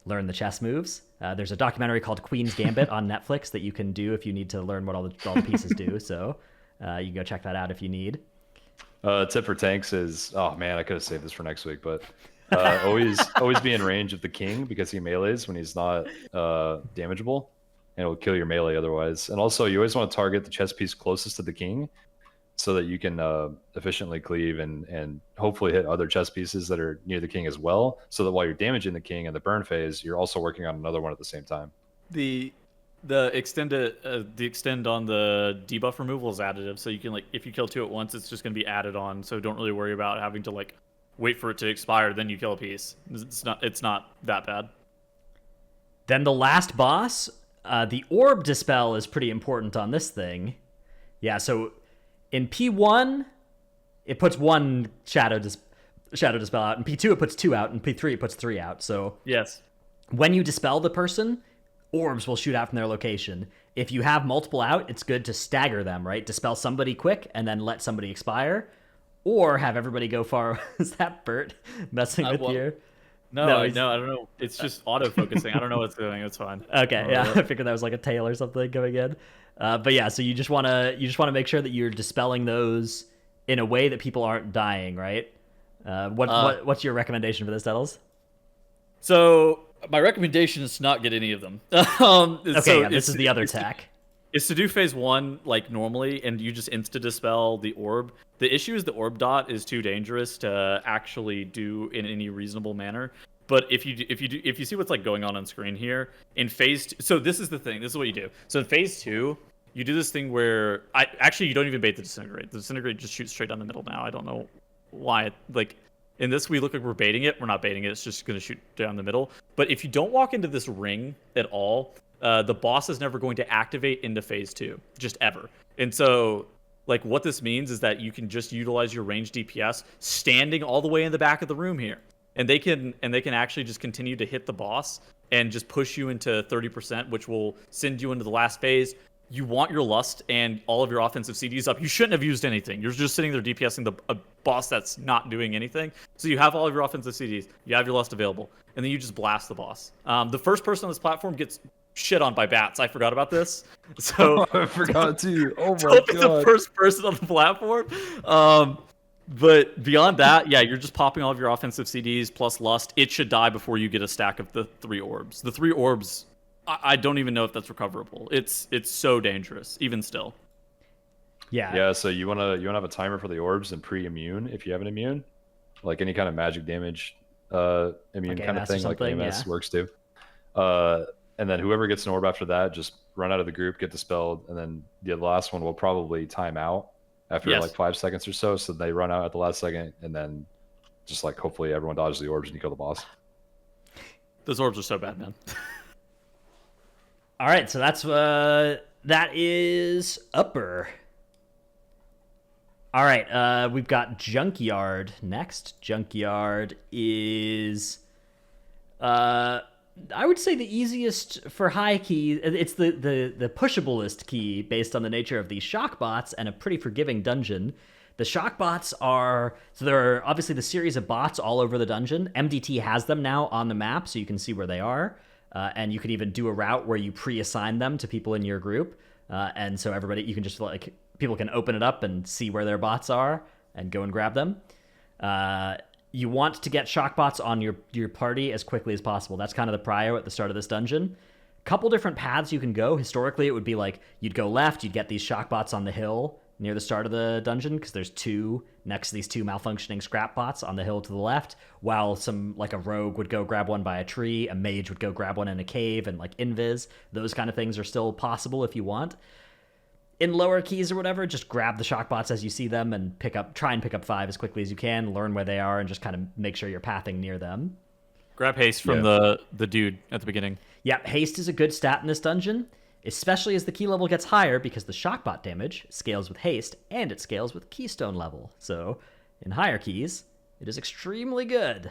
Learn the chess moves. There's a documentary called Queen's Gambit on Netflix that you can do if you need to learn what all the pieces do. So you can go check that out if you need. Tip for tanks is, oh man, I could have saved this for next week, but always be in range of the king because he melees when he's not damageable, and it will kill your melee otherwise. And also, you always want to target the chess piece closest to the king so that you can efficiently cleave and hopefully hit other chess pieces that are near the king as well, so that while you're damaging the king in the burn phase, you're also working on another one at the same time. The extend on the debuff removal is additive, so you can, like, if you kill 2 at once, it's just going to be added on, so don't really worry about having to like wait for it to expire, then you kill a piece. It's not that bad. Then the last boss, the orb dispel is pretty important on this thing. Yeah, so in P1, it puts 1 shadow dispel out. In P2, it puts 2 out. In P3, it puts 3 out. So yes, when you dispel the person, orbs will shoot out from their location. If you have multiple out, it's good to stagger them, right? Dispel somebody quick and then let somebody expire. Or have everybody go far. Is that Bert messing with you? No, I don't know. It's just auto-focusing. I don't know what's doing. It's fine. Okay, yeah. I figured that was like a tail or something going in. But yeah, so you just want to make sure that you're dispelling those in a way that people aren't dying, right? What's your recommendation for this, Dettles? So my recommendation is to not get any of them. Okay, this is the other tech. It's to do phase 1 like normally, and you just insta-dispel the orb. The issue is the orb dot is too dangerous to actually do in any reasonable manner. But if you see what's like going on screen here in phase 2, so this is the thing. This is what you do. So in phase 2, you do this thing where you don't even bait the disintegrate. The disintegrate just shoots straight down the middle now. I don't know why. In this, we look like we're baiting it. We're not baiting it. It's just going to shoot down the middle. But if you don't walk into this ring at all, the boss is never going to activate into phase 2, just ever. And so, like, what this means is that you can just utilize your ranged DPS standing all the way in the back of the room here, and they can actually just continue to hit the boss and just push you into 30%, which will send you into the last phase. You want your lust and all of your offensive CDs up. You shouldn't have used anything. You're just sitting there DPSing a boss that's not doing anything. So you have all of your offensive CDs. You have your lust available. And then you just blast the boss. The first person on this platform gets shit on by bats. I forgot about this. So I forgot too. Oh my don't be god. the first person on the platform. But beyond that, yeah, you're just popping all of your offensive CDs plus lust. It should die before you get a stack of the 3 orbs. The 3 orbs, I don't even know if that's recoverable. It's so dangerous, even still. Yeah. Yeah, so you wanna have a timer for the orbs and pre-immune if you have an immune, like any kind of magic damage immune Like kind of AMS or thing, like something, AMS yeah. works too. And then whoever gets an orb after that, just run out of the group, get dispelled, and then the last one will probably time out after Yes. like 5 seconds or so. So they run out at the last second, and then just like hopefully everyone dodges the orbs and you kill the boss. Those orbs are so bad, man. All right, so that is upper. All right, we've got Junkyard next. Junkyard is, I would say, the easiest for high key. It's the pushablest key based on the nature of these shock bots and a pretty forgiving dungeon. The shock bots are, so there are obviously the series of bots all over the dungeon. MDT has them now on the map, so you can see where they are. And you could even do a route where you pre-assign them to people in your group. And so everybody, you can just like, people can open it up and see where their bots are and go and grab them. You want to get shock bots on your party as quickly as possible. That's kind of the prio at the start of this dungeon. Couple different paths you can go. Historically, it would be like you'd go left, you'd get these shock bots on the hill near the start of the dungeon, because there's 2 next to these 2 malfunctioning scrap bots on the hill to the left, while like a rogue would go grab one by a tree, a mage would go grab one in a cave, and like invis. Those kind of things are still possible if you want. In lower keys or whatever, just grab the shock bots as you see them and try and pick up 5 as quickly as you can, learn where they are, and just kind of make sure you're pathing near them. Grab haste from the dude at the beginning. Yeah, haste is a good stat in this dungeon, especially as the key level gets higher, because the shockbot damage scales with haste and it scales with keystone level. So in higher keys, it is extremely good.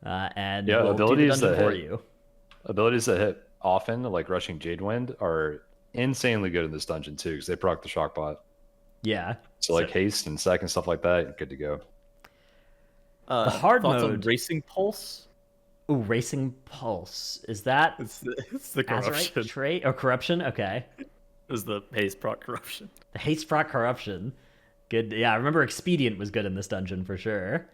And Yeah, will do the abilities dungeon that for hit. you. Abilities that hit often, like rushing Jadewind, are insanely good in this dungeon too, because they proc the shock bot. Yeah. So like haste and sec and stuff like that, good to go. The hard thoughts mode. on Racing Pulse? Ooh, Racing Pulse. Is that It's the corruption. Azerite trait or corruption? Okay. Is the haste proc corruption. The haste proc corruption. Good. Yeah, I remember Expedient was good in this dungeon for sure.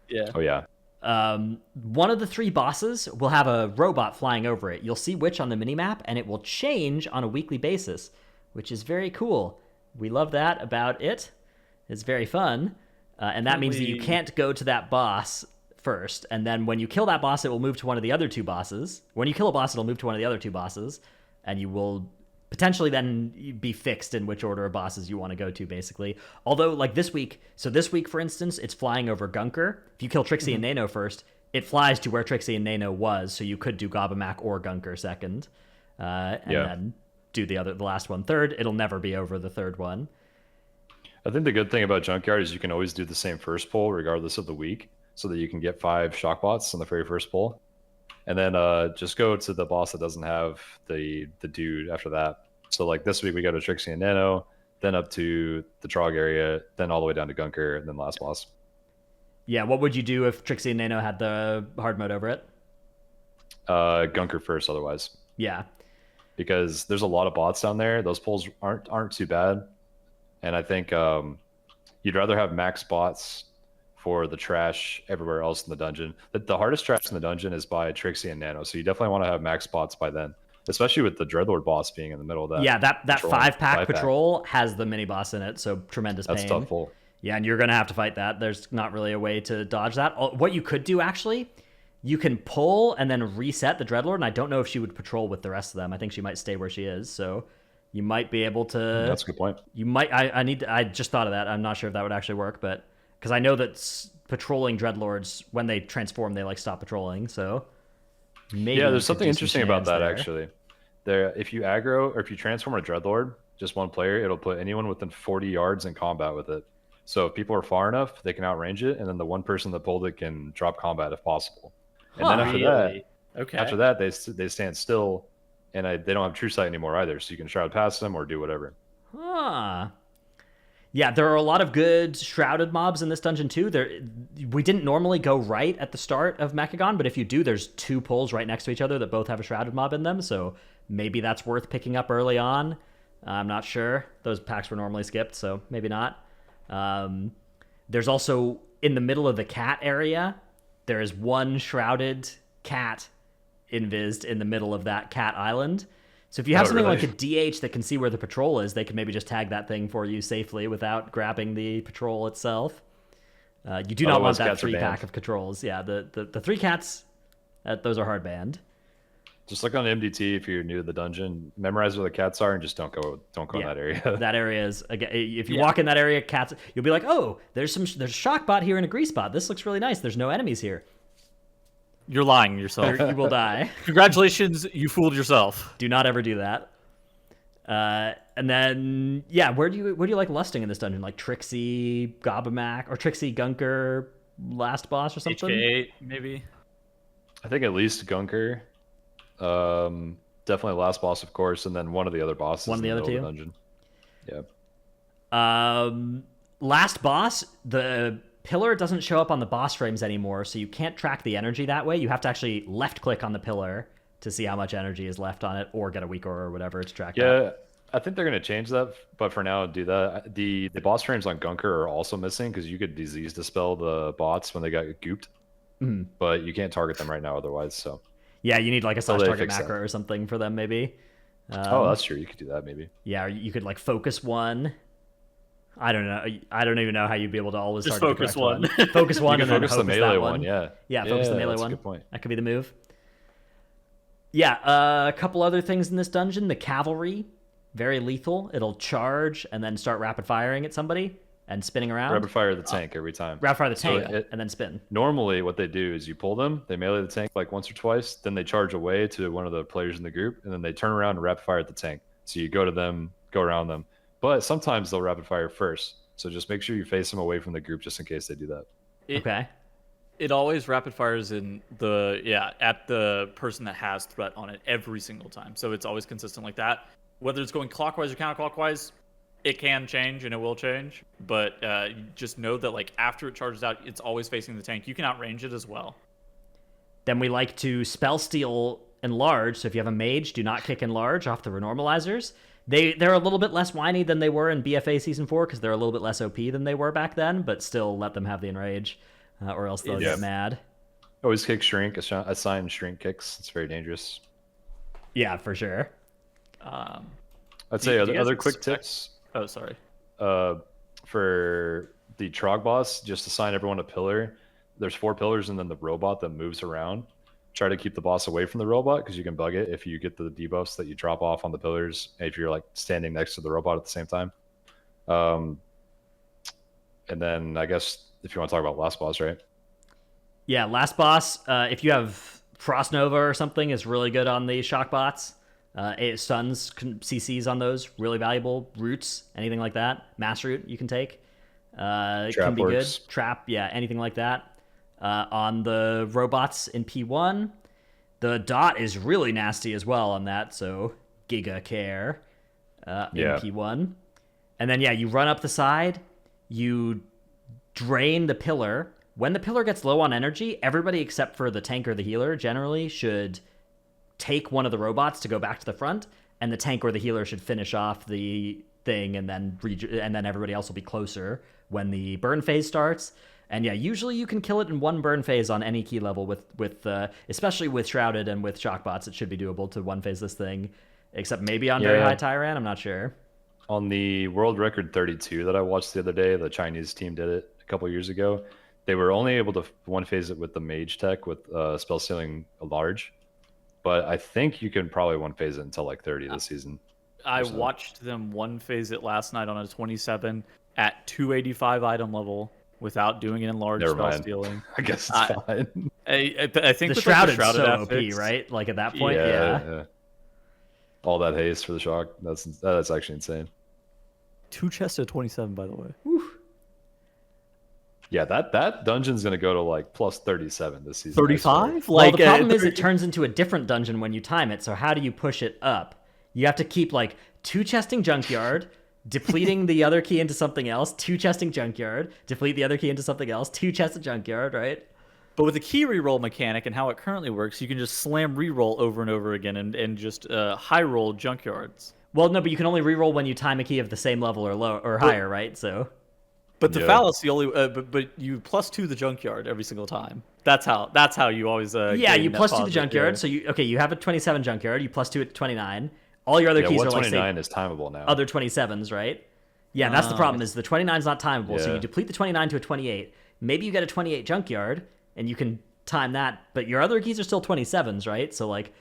Yeah. Oh yeah. One of the 3 bosses will have a robot flying over it. You'll see which on the minimap, and it will change on a weekly basis, which is very cool. We love that about it. It's very fun. And that means that you can't go to that boss first, and then when you kill that boss, it will move to one of the other 2 bosses. When you kill a boss, it'll move to one of the other 2 bosses, and you will potentially then be fixed in which order of bosses you want to go to, basically. Although, like this week, for instance, it's flying over Gunker. If you kill Trixie and Nano first, it flies to where Trixie and Nano was, so you could do Gobamak or Gunker second, and then do the last one third. It'll never be over the third one. I think the good thing about Junkyard is you can always do the same first pull regardless of the week, so that you can get 5 shock bots on the very first pull. And then just go to the boss that doesn't have the dude after that. So like this week we go to Trixie and Nano, then up to the Trog area, then all the way down to Gunker, and then last boss. Yeah, what would you do if Trixie and Nano had the hard mode over it? Gunker first otherwise. Yeah. Because there's a lot of bots down there. Those pulls aren't too bad. And I think you'd rather have max bots for the trash everywhere else in the dungeon. The hardest trash in the dungeon is by Trixie and Nano, so you definitely want to have max spots by then, especially with the Dreadlord boss being in the middle of that. Yeah, that patrol. 5-pack patrol has the mini boss in it, so tremendous pain. That's tough full. Yeah, and you're going to have to fight that. There's not really a way to dodge that. What you could do, actually, you can pull and then reset the Dreadlord, and I don't know if she would patrol with the rest of them. I think she might stay where she is, so you might be able to... That's a good point. You might... I just thought of that. I'm not sure if that would actually work, but... Because I know that patrolling Dreadlords, when they transform, they, like, stop patrolling, so... Maybe yeah, there's something interesting about that, there. actually. If you aggro, or if you transform a Dreadlord, just one player, it'll put anyone within 40 yards in combat with it. So if people are far enough, they can outrange it, and then the one person that pulled it can drop combat if possible. And then after that, they stand still, and they don't have true sight anymore either, so you can shroud past them or do whatever. Huh. Yeah, there are a lot of good shrouded mobs in this dungeon too. We didn't normally go right at the start of Mechagon, but if you do, there's 2 pulls right next to each other that both have a shrouded mob in them, so maybe that's worth picking up early on. I'm not sure. Those packs were normally skipped, so maybe not. There's also, in the middle of the cat area, there is one shrouded cat invised in the middle of that cat island. So if you have something like a DH that can see where the patrol is, they can maybe just tag that thing for you safely without grabbing the patrol itself. You do not want that 3-pack of controls. Yeah, the 3 cats, those are hard banned. Just look on MDT if you're new to the dungeon. Memorize where the cats are and just don't go in that area. That area is, again, if you walk in that area, cats, you'll be like, oh, there's a shock bot here and a grease bot. This looks really nice. There's no enemies here. You're lying yourself. You will die. Congratulations, you fooled yourself. Do not ever do that. And then, yeah, where do you like lusting in this dungeon? Like Trixie, Gobamac, or Trixie, Gunker, last boss or something? HK8, maybe? I think at least Gunker. Definitely last boss, of course, and then one of the other bosses. One of the other 2? Dungeon. Yeah. Last boss, the pillar doesn't show up on the boss frames anymore, so you can't track the energy that way. You have to actually left-click on the pillar to see how much energy is left on it, or get a weak aura or whatever to track that. Yeah, I think they're going to change that, but for now, do that. The boss frames on Gunker are also missing, because you could disease dispel the bots when they got gooped, but you can't target them right now otherwise, so... Yeah, you need like a slash target macro or something for them, maybe. Oh, that's true. You could do that, maybe. Yeah, or you could like focus one. I don't know. I don't even know how you'd be able to always just target focus the one. Focus one, and then focus the melee one. Yeah, focus the melee that's one. A good point. That could be the move. Yeah, a couple other things in this dungeon. The cavalry, very lethal. It'll charge and then start rapid firing at somebody and spinning around. Rapid fire the tank every time. Rapid fire the tank and then spin. Normally, what they do is you pull them, they melee the tank like once or twice, then they charge away to one of the players in the group, and then they turn around and rapid fire at the tank. So you go to them, go around them. But sometimes they'll rapid fire first. So just make sure you face them away from the group just in case they do that. Okay. It always rapid fires in at the person that has threat on it every single time. So it's always consistent like that. Whether it's going clockwise or counterclockwise, it can change and it will change. But just know that like after it charges out, it's always facing the tank. You can outrange it as well. Then we like to spell steal enlarge. So if you have a mage, do not kick enlarge off the renormalizers. They're a little bit less whiny than they were in BFA Season 4 because they're a little bit less OP than they were back then, but still let them have the enrage or else they'll get mad. Always kick shrink, assign shrink kicks. It's very dangerous. Yeah, for sure. I'd say other quick tips. Oh, sorry. For the Trog boss, just assign everyone a pillar. There's 4 pillars and then the robot that moves around. Try to keep the boss away from the robot because you can bug it if you get the debuffs that you drop off on the pillars if you're like standing next to the robot at the same time. And then I guess if you want to talk about last boss, right? Yeah, last boss, if you have Frost Nova or something, is really good on the shock bots. Stuns, CCs on those, really valuable. Roots, anything like that. Mass root you can take. It can be good. Trap, yeah, anything like that. On the robots in P1, the dot is really nasty as well on that, so Giga Care in P1. And then, you run up the side, you drain the pillar. When the pillar gets low on energy, everybody except for the tank or the healer generally should take one of the robots to go back to the front, and the tank or the healer should finish off the thing, and then everybody else will be closer when the burn phase starts. And yeah, usually you can kill it in one burn phase on any key level with especially with Shrouded and with Shockbots, it should be doable to one phase this thing. Except maybe on very high Tyran, I'm not sure. On the world record 32 that I watched the other day, the Chinese team did it a couple years ago. They were only able to one phase it with the mage tech with spell ceiling large. But I think you can probably one phase it until like 30 this season. I watched them one phase it last night on a 27 at 285 item level without doing it in large spell stealing. I guess it's fine. I think the Shrouded so OP, right? Like at that point, yeah. All that haste for the shock. That's actually insane. 2 chests at 27, by the way. Whew. Yeah, that dungeon's gonna go to like plus 37 this season. 35? Well, the problem is it turns into a different dungeon when you time it. So how do you push it up? You have to keep like 2 chesting Junkyard, depleting the other key into something else, 2 chesting Junkyard, deplete the other key into something else, 2 chesting Junkyard, right? But with the key reroll mechanic and how it currently works, you can just slam reroll over and over again and just high roll Junkyards. Well, no, but you can only reroll when you time a key of the same level or low or higher, right? So. But the fallacy only, but you +2 the Junkyard every single time. That's how you always. You +2 the Junkyard. So you have a 27 Junkyard. You +2 it to 29. All your other keys are like 29 is timeable now. Other 27s, right? Yeah, that's the problem. Is the 29 is not timeable. So you deplete the 29 to a 28. Maybe you get a 28 Junkyard and you can time that, but your other keys are still 27s, right? So like,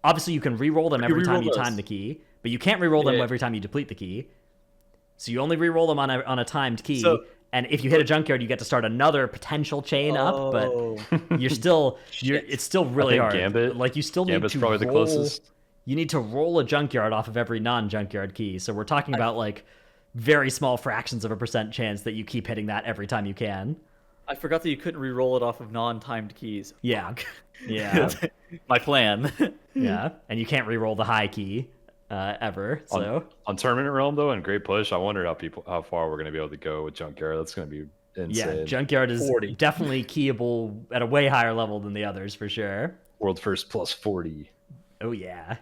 obviously you can re-roll them every time you time the key, but you can't re-roll them every time you deplete the key. So you only re-roll them on a timed key, and if you hit a Junkyard, you get to start another potential chain up. But it's still really hard. Gambit, like you still need to probably the closest. You need to roll a Junkyard off of every non-Junkyard key. So we're talking about like very small fractions of a % chance that you keep hitting that every time you can. I forgot that you couldn't re-roll it off of non-timed keys. Yeah, yeah. My plan. Yeah, and you can't re-roll the high key. Ever. So on Tournament Realm though, and Great Push, I wonder how far we're going to be able to go with Junkyard. That's going to be insane. Yeah, Junkyard is 40. Definitely keyable at a way higher level than the others for sure. World first +40. Oh yeah.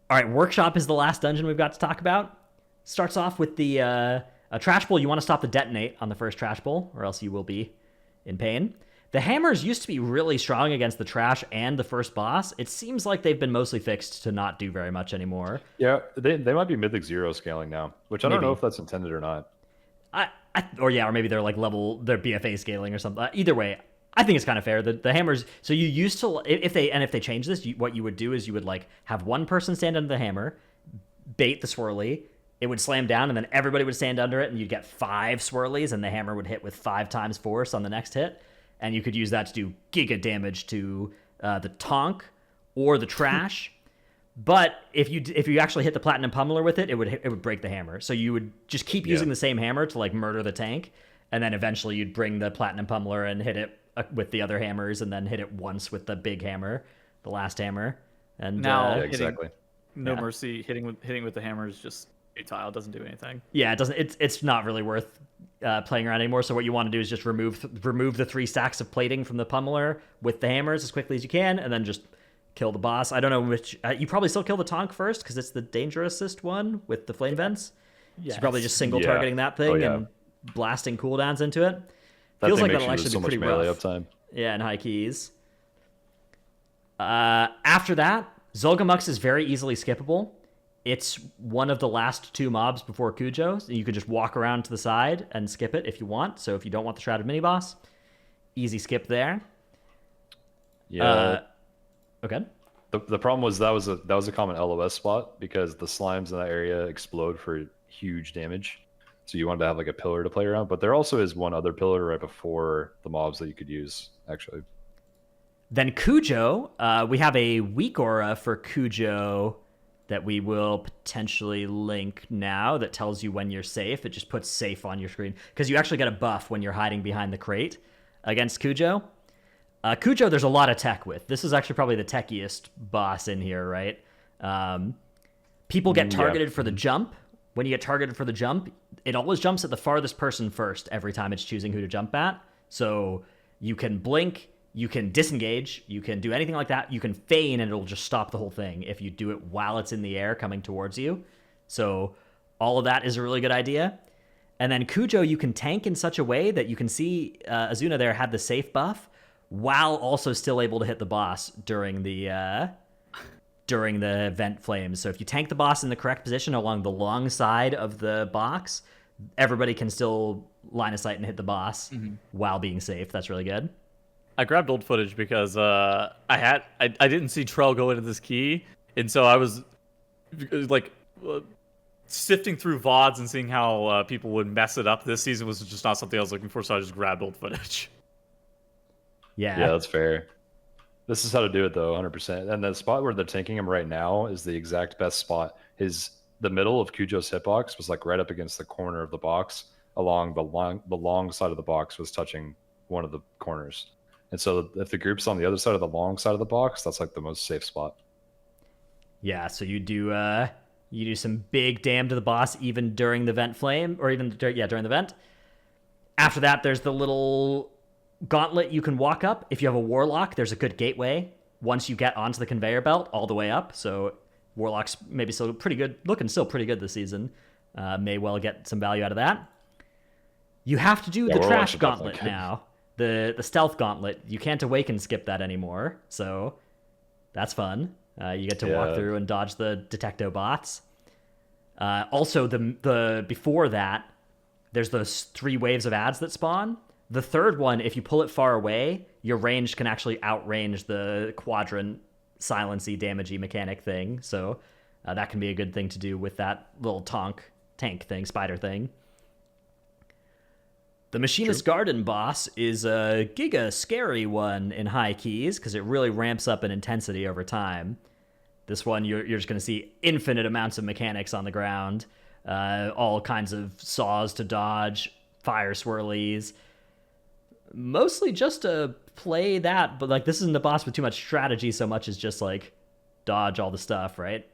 All right, Workshop is the last dungeon we've got to talk about. Starts off with the a trash bowl. You want to stop the detonate on the first trash bowl, or else you will be in pain. The hammers used to be really strong against the trash and the first boss. It seems like they've been mostly fixed to not do very much anymore. Yeah, they might be Mythic 0 scaling now, which I don't know if that's intended or not. Or maybe they're like they're BFA scaling or something. Either way, I think it's kind of fair. The hammers. So you used to if they change this, what you would do is you would like have one person stand under the hammer, bait the swirly. It would slam down, and then everybody would stand under it, and you'd get 5 swirlies, and the hammer would hit with 5 times force on the next hit. And you could use that to do giga damage to the Tonk or the trash. But if you actually hit the Platinum Pummeler with it, it would break the hammer. So you would just keep using the same hammer to like murder the tank, and then eventually you'd bring the Platinum Pummeler and hit it with the other hammers, and then hit it once with the big hammer, the last hammer. And now exactly. Mercy hitting with the hammer is just futile. It doesn't do anything. Yeah, it doesn't. It's not really worth playing around anymore. So what you want to do is just remove the 3 stacks of plating from the pummeler with the hammers as quickly as you can, and then just kill the boss. I don't know which. You probably still kill the Tonk first because it's the danger assist one with the flame vents. Yes. So probably just single targeting that thing and blasting cooldowns into it. Feels like that'll actually be pretty rough. Uptime. Yeah, and high keys. After that, Zolgamux is very easily skippable. It's one of the last 2 mobs before Cujo. So you can just walk around to the side and skip it if you want. So if you don't want the Shrouded mini-boss, easy skip there. Yeah. Okay. The problem was that was a common LOS spot because the slimes in that area explode for huge damage. So you wanted to have like a pillar to play around. But there also is one other pillar right before the mobs that you could use, actually. Then Cujo, we have a weak aura for Cujo that we will potentially link now that tells you when you're safe. It just puts safe on your screen because you actually get a buff when you're hiding behind the crate against Cujo. Cujo, there's a lot of tech with. This is actually probably the techiest boss in here, right? People get targeted for the jump. When you get targeted for the jump, it always jumps at the farthest person first every time it's choosing who to jump at. So you can blink, you can disengage, you can do anything like that. You can feign and it'll just stop the whole thing if you do it while it's in the air coming towards you. So all of that is a really good idea. And then Cujo, you can tank in such a way that you can see Azuna there had the safe buff while also still able to hit the boss during the vent flames. So if you tank the boss in the correct position along the long side of the box, everybody can still line of sight and hit the boss while being safe. That's really good. I grabbed old footage because I didn't see Trell go into this key, and so I was like sifting through VODs and seeing how people would mess it up. This season was just not something I was looking for, so I just grabbed old footage. Yeah, that's fair. This is how to do it though, 100%. And the spot where they're tanking him right now is the exact best spot. The middle of Cujo's hitbox was like right up against the corner of the box, along the long side of the box was touching one of the corners. And so if the group's on the other side of the long side of the box, that's like the most safe spot. Yeah, so you do some big damn to the boss even during the vent flame, or even during the vent. After that, there's the little gauntlet you can walk up. If you have a warlock, there's a good gateway once you get onto the conveyor belt all the way up. So warlocks maybe still pretty good, looking still pretty good this season. May well get some value out of that. You have to do the trash gauntlet now. The stealth gauntlet. You can't awaken skip that anymore. So that's fun. You get to walk through and dodge the detecto bots. Also, the before that, there's those 3 waves of ads that spawn. The third one, if you pull it far away, your range can actually outrange the quadrant silency damagey mechanic thing. So that can be a good thing to do with that little tank thing, spider thing. The Machinist Garden boss is a giga scary one in high keys because it really ramps up in intensity over time. This one, you're just going to see infinite amounts of mechanics on the ground, all kinds of saws to dodge, fire swirlies. Mostly just to play that, but like this isn't a boss with too much strategy so much as just like dodge all the stuff, right?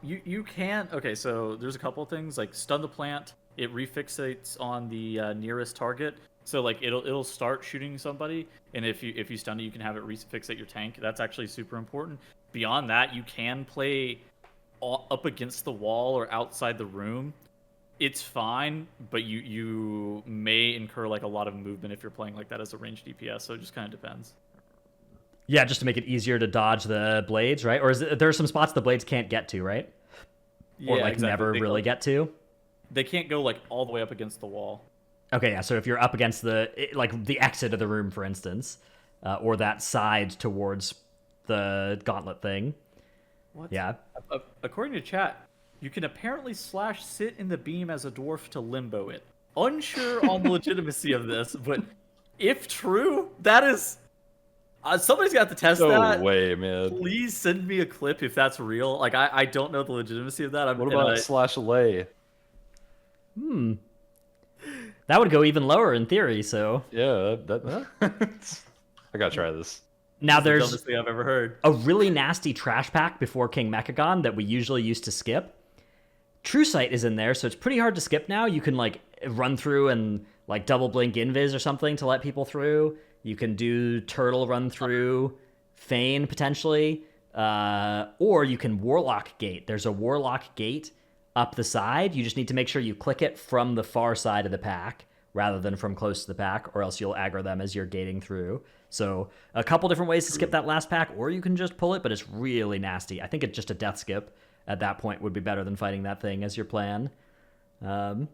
You can. Okay, so there's a couple of things like stun the plant. It refixates on the nearest target, so like it'll start shooting somebody, and if you stun it, you can have it refixate your tank. That's actually super important. Beyond that, you can play up against the wall or outside the room. It's fine, but you may incur like a lot of movement if you're playing like that as a ranged DPS. So it just kind of depends. Yeah, just to make it easier to dodge the blades, right? Or there are some spots the blades can't get to, right? Or Yeah, like exactly. never really get to. They can't go like all the way up against the wall. Okay, yeah. So if you're up against the exit of the room, for instance, or that side towards the gauntlet thing. What? Yeah. According to chat, you can apparently sit in the beam as a dwarf to limbo it. Unsure on the legitimacy of this, but if true, that is... somebody's got to test that. No way, man. Please send me a clip if that's real. Like, I don't know the legitimacy of that. What about /lay? That would go even lower in theory, so... Yeah, I gotta try this. Now That's the there's dumbest thing I've ever heard. a really nasty trash pack before King Mechagon that we usually used to skip. True Sight is in there, so it's pretty hard to skip now. You can like run through and like double blink invis or something to let people through. You can do turtle run through, feign potentially, or you can warlock gate. There's a warlock gate up the side. You just need to make sure you click it from the far side of the pack rather than from close to the pack, or else you'll aggro them as you're gating through. So a couple different ways to skip that last pack, or you can just pull it, but it's really nasty. I think it's just a death skip at that point would be better than fighting that thing as your plan. The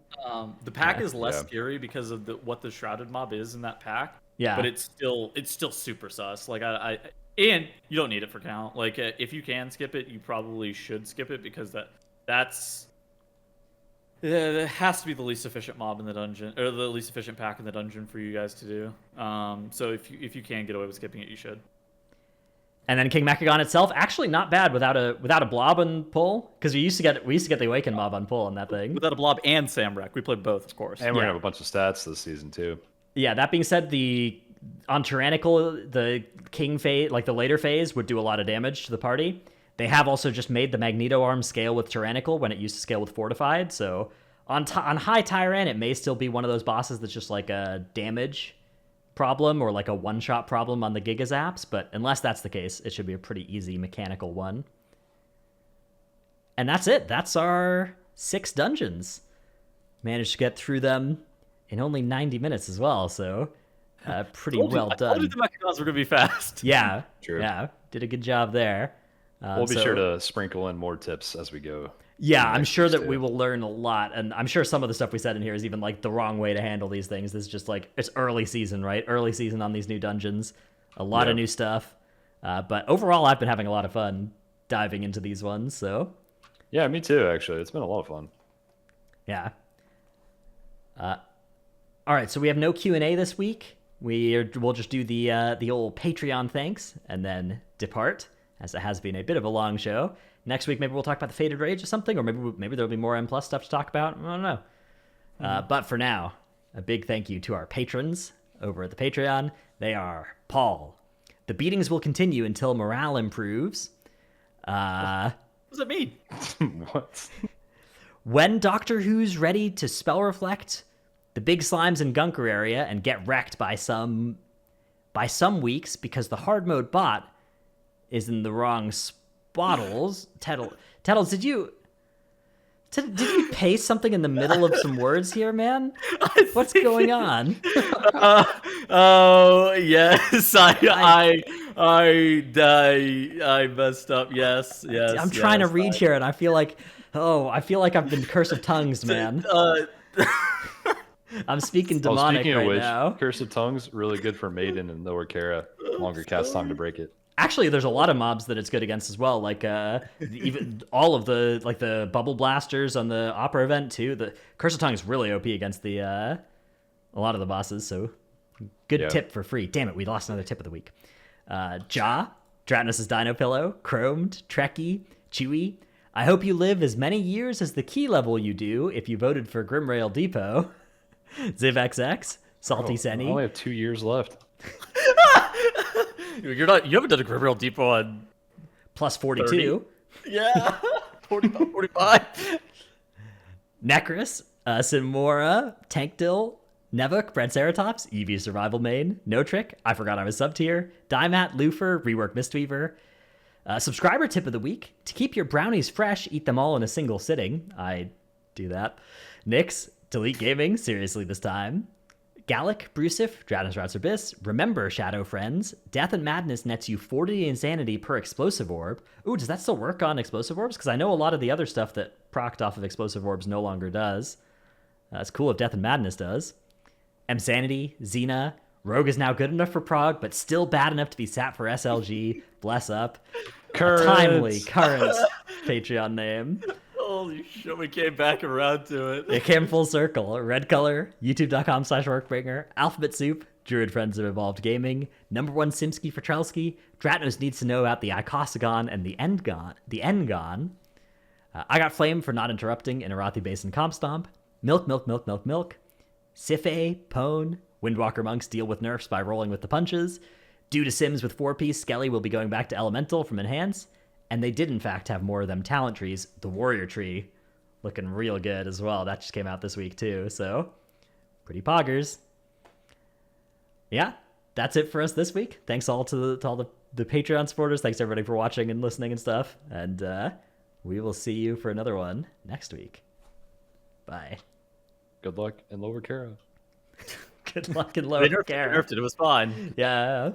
pack is less scary because of what the shrouded mob is in that pack. Yeah, but it's still super sus. Like and you don't need it for count. Like if you can skip it, you probably should skip it because it has to be the least efficient mob in the dungeon, or the least efficient pack in the dungeon for you guys to do. So if you can get away with skipping it, you should. And then King Mechagon itself, actually not bad without a blob on pull, because we used to get the awakened mob on pull on that thing. Without a blob and Samrek, we played both, of course. And we're gonna have a bunch of stats this season too. Yeah, that being said, on Tyrannical, the King phase, like the later phase, would do a lot of damage to the party. They have also just made the Magneto arm scale with Tyrannical when it used to scale with Fortified. So on high Tyran, it may still be one of those bosses that's just like a damage problem or like a one-shot problem on the Giga Zaps. But unless that's the case, it should be a pretty easy mechanical one. And that's it. That's our 6 dungeons. Managed to get through them in only 90 minutes as well, so pretty well I told you done. the Mechadons were gonna be fast. Yeah, True. yeah, did a good job there. We'll be so- sure to sprinkle in more tips as we go. Yeah, in the I'm next sure weeks, that too. we will learn a lot, and I'm sure some of the stuff we said in here is even like the wrong way to handle these things. This is just like it's early season, right? Early season on these new dungeons, a lot of Yeah. new stuff. But overall, I've been having a lot of fun diving into these ones. So Yeah, me too. Actually, it's been a lot of fun. yeah. All right, so we have no Q&A this week. We'll just do the old Patreon thanks and then depart, as it has been a bit of a long show. Next week, maybe we'll talk about the Fated Rage or something, or maybe there'll be more M+ stuff to talk about. I don't know. But for now, a big thank you to our patrons over at the Patreon. They are Paul. The beatings will continue until morale improves. What does that mean? What? When Doctor Who's ready to spell reflect the big slimes in Gunker area and get wrecked by some weeks because the hard mode bot is in the wrong spottles. Tettles, did you paste something in the middle of some words here, man? What's going on? Oh yes, I messed up. Yes. I'm trying to yes, read here, and I feel like I've been curse of tongues, man. I'm speaking demonic speaking of right which, now. Curse of Tongues really good for Maiden and Lower Kara. Longer cast time to break it. Actually, there's a lot of mobs that it's good against as well. Like even all of the bubble blasters on the opera event too. The Curse of Tongue is really OP against a lot of the bosses. So good tip for free. Damn it, we lost another tip of the week. Dratnus' Dino Pillow, Chromed, Trekkie, Chewy. I hope you live as many years as the key level you do if you voted for Grimrail Depot. ZivXX, Salty I Senny. only have 2 years left. You haven't done a Grimrail Depot on Plus 42. 30? Yeah. 45. Necris, Sinmora, Tankdill, Nevuk, Brentceratops, Eevee Survival Main, No Trick, I forgot I was sub tier, Dymat, Lufer, Rework Mistweaver. Subscriber tip of the week: to keep your brownies fresh, eat them all in a single sitting. I do that. Nyx, Delete Gaming, seriously this time. Gallic, Brusif, Dratnus Ratsabyss, remember, Shadow Friends, Death and Madness nets you 40 insanity per explosive orb. Ooh, does that still work on explosive orbs? Because I know a lot of the other stuff that procced off of explosive orbs no longer does. It's cool if Death and Madness does. Msanity, Xena, Rogue is now good enough for Prog, but still bad enough to be sat for SLG. Bless up. Current. Timely, current Patreon name. Holy shit, we came back around to it. It came full circle. Red Color, youtube.com/workbringer, Alphabet Soup, Druid Friends of Evolved Gaming, #1 Simsky for Trelsky, Dratnos needs to know about the Icosagon and the Engon. I got flamed for not interrupting in Arathi Basin Comp Stomp. Milk. Sife, Pone, Windwalker Monks deal with nerfs by rolling with the punches. Due to Sims with 4-piece, Skelly will be going back to Elemental from Enhance. And they did, in fact, have more of them talent trees. The Warrior Tree, looking real good as well. That just came out this week, too. So, pretty poggers. Yeah, that's it for us this week. Thanks all to all the Patreon supporters. Thanks, everybody, for watching and listening and stuff. And we will see you for another one next week. Bye. Good luck in Lower Kara. Good luck in They Lower nerfed Kara. it. It was fine. Yeah.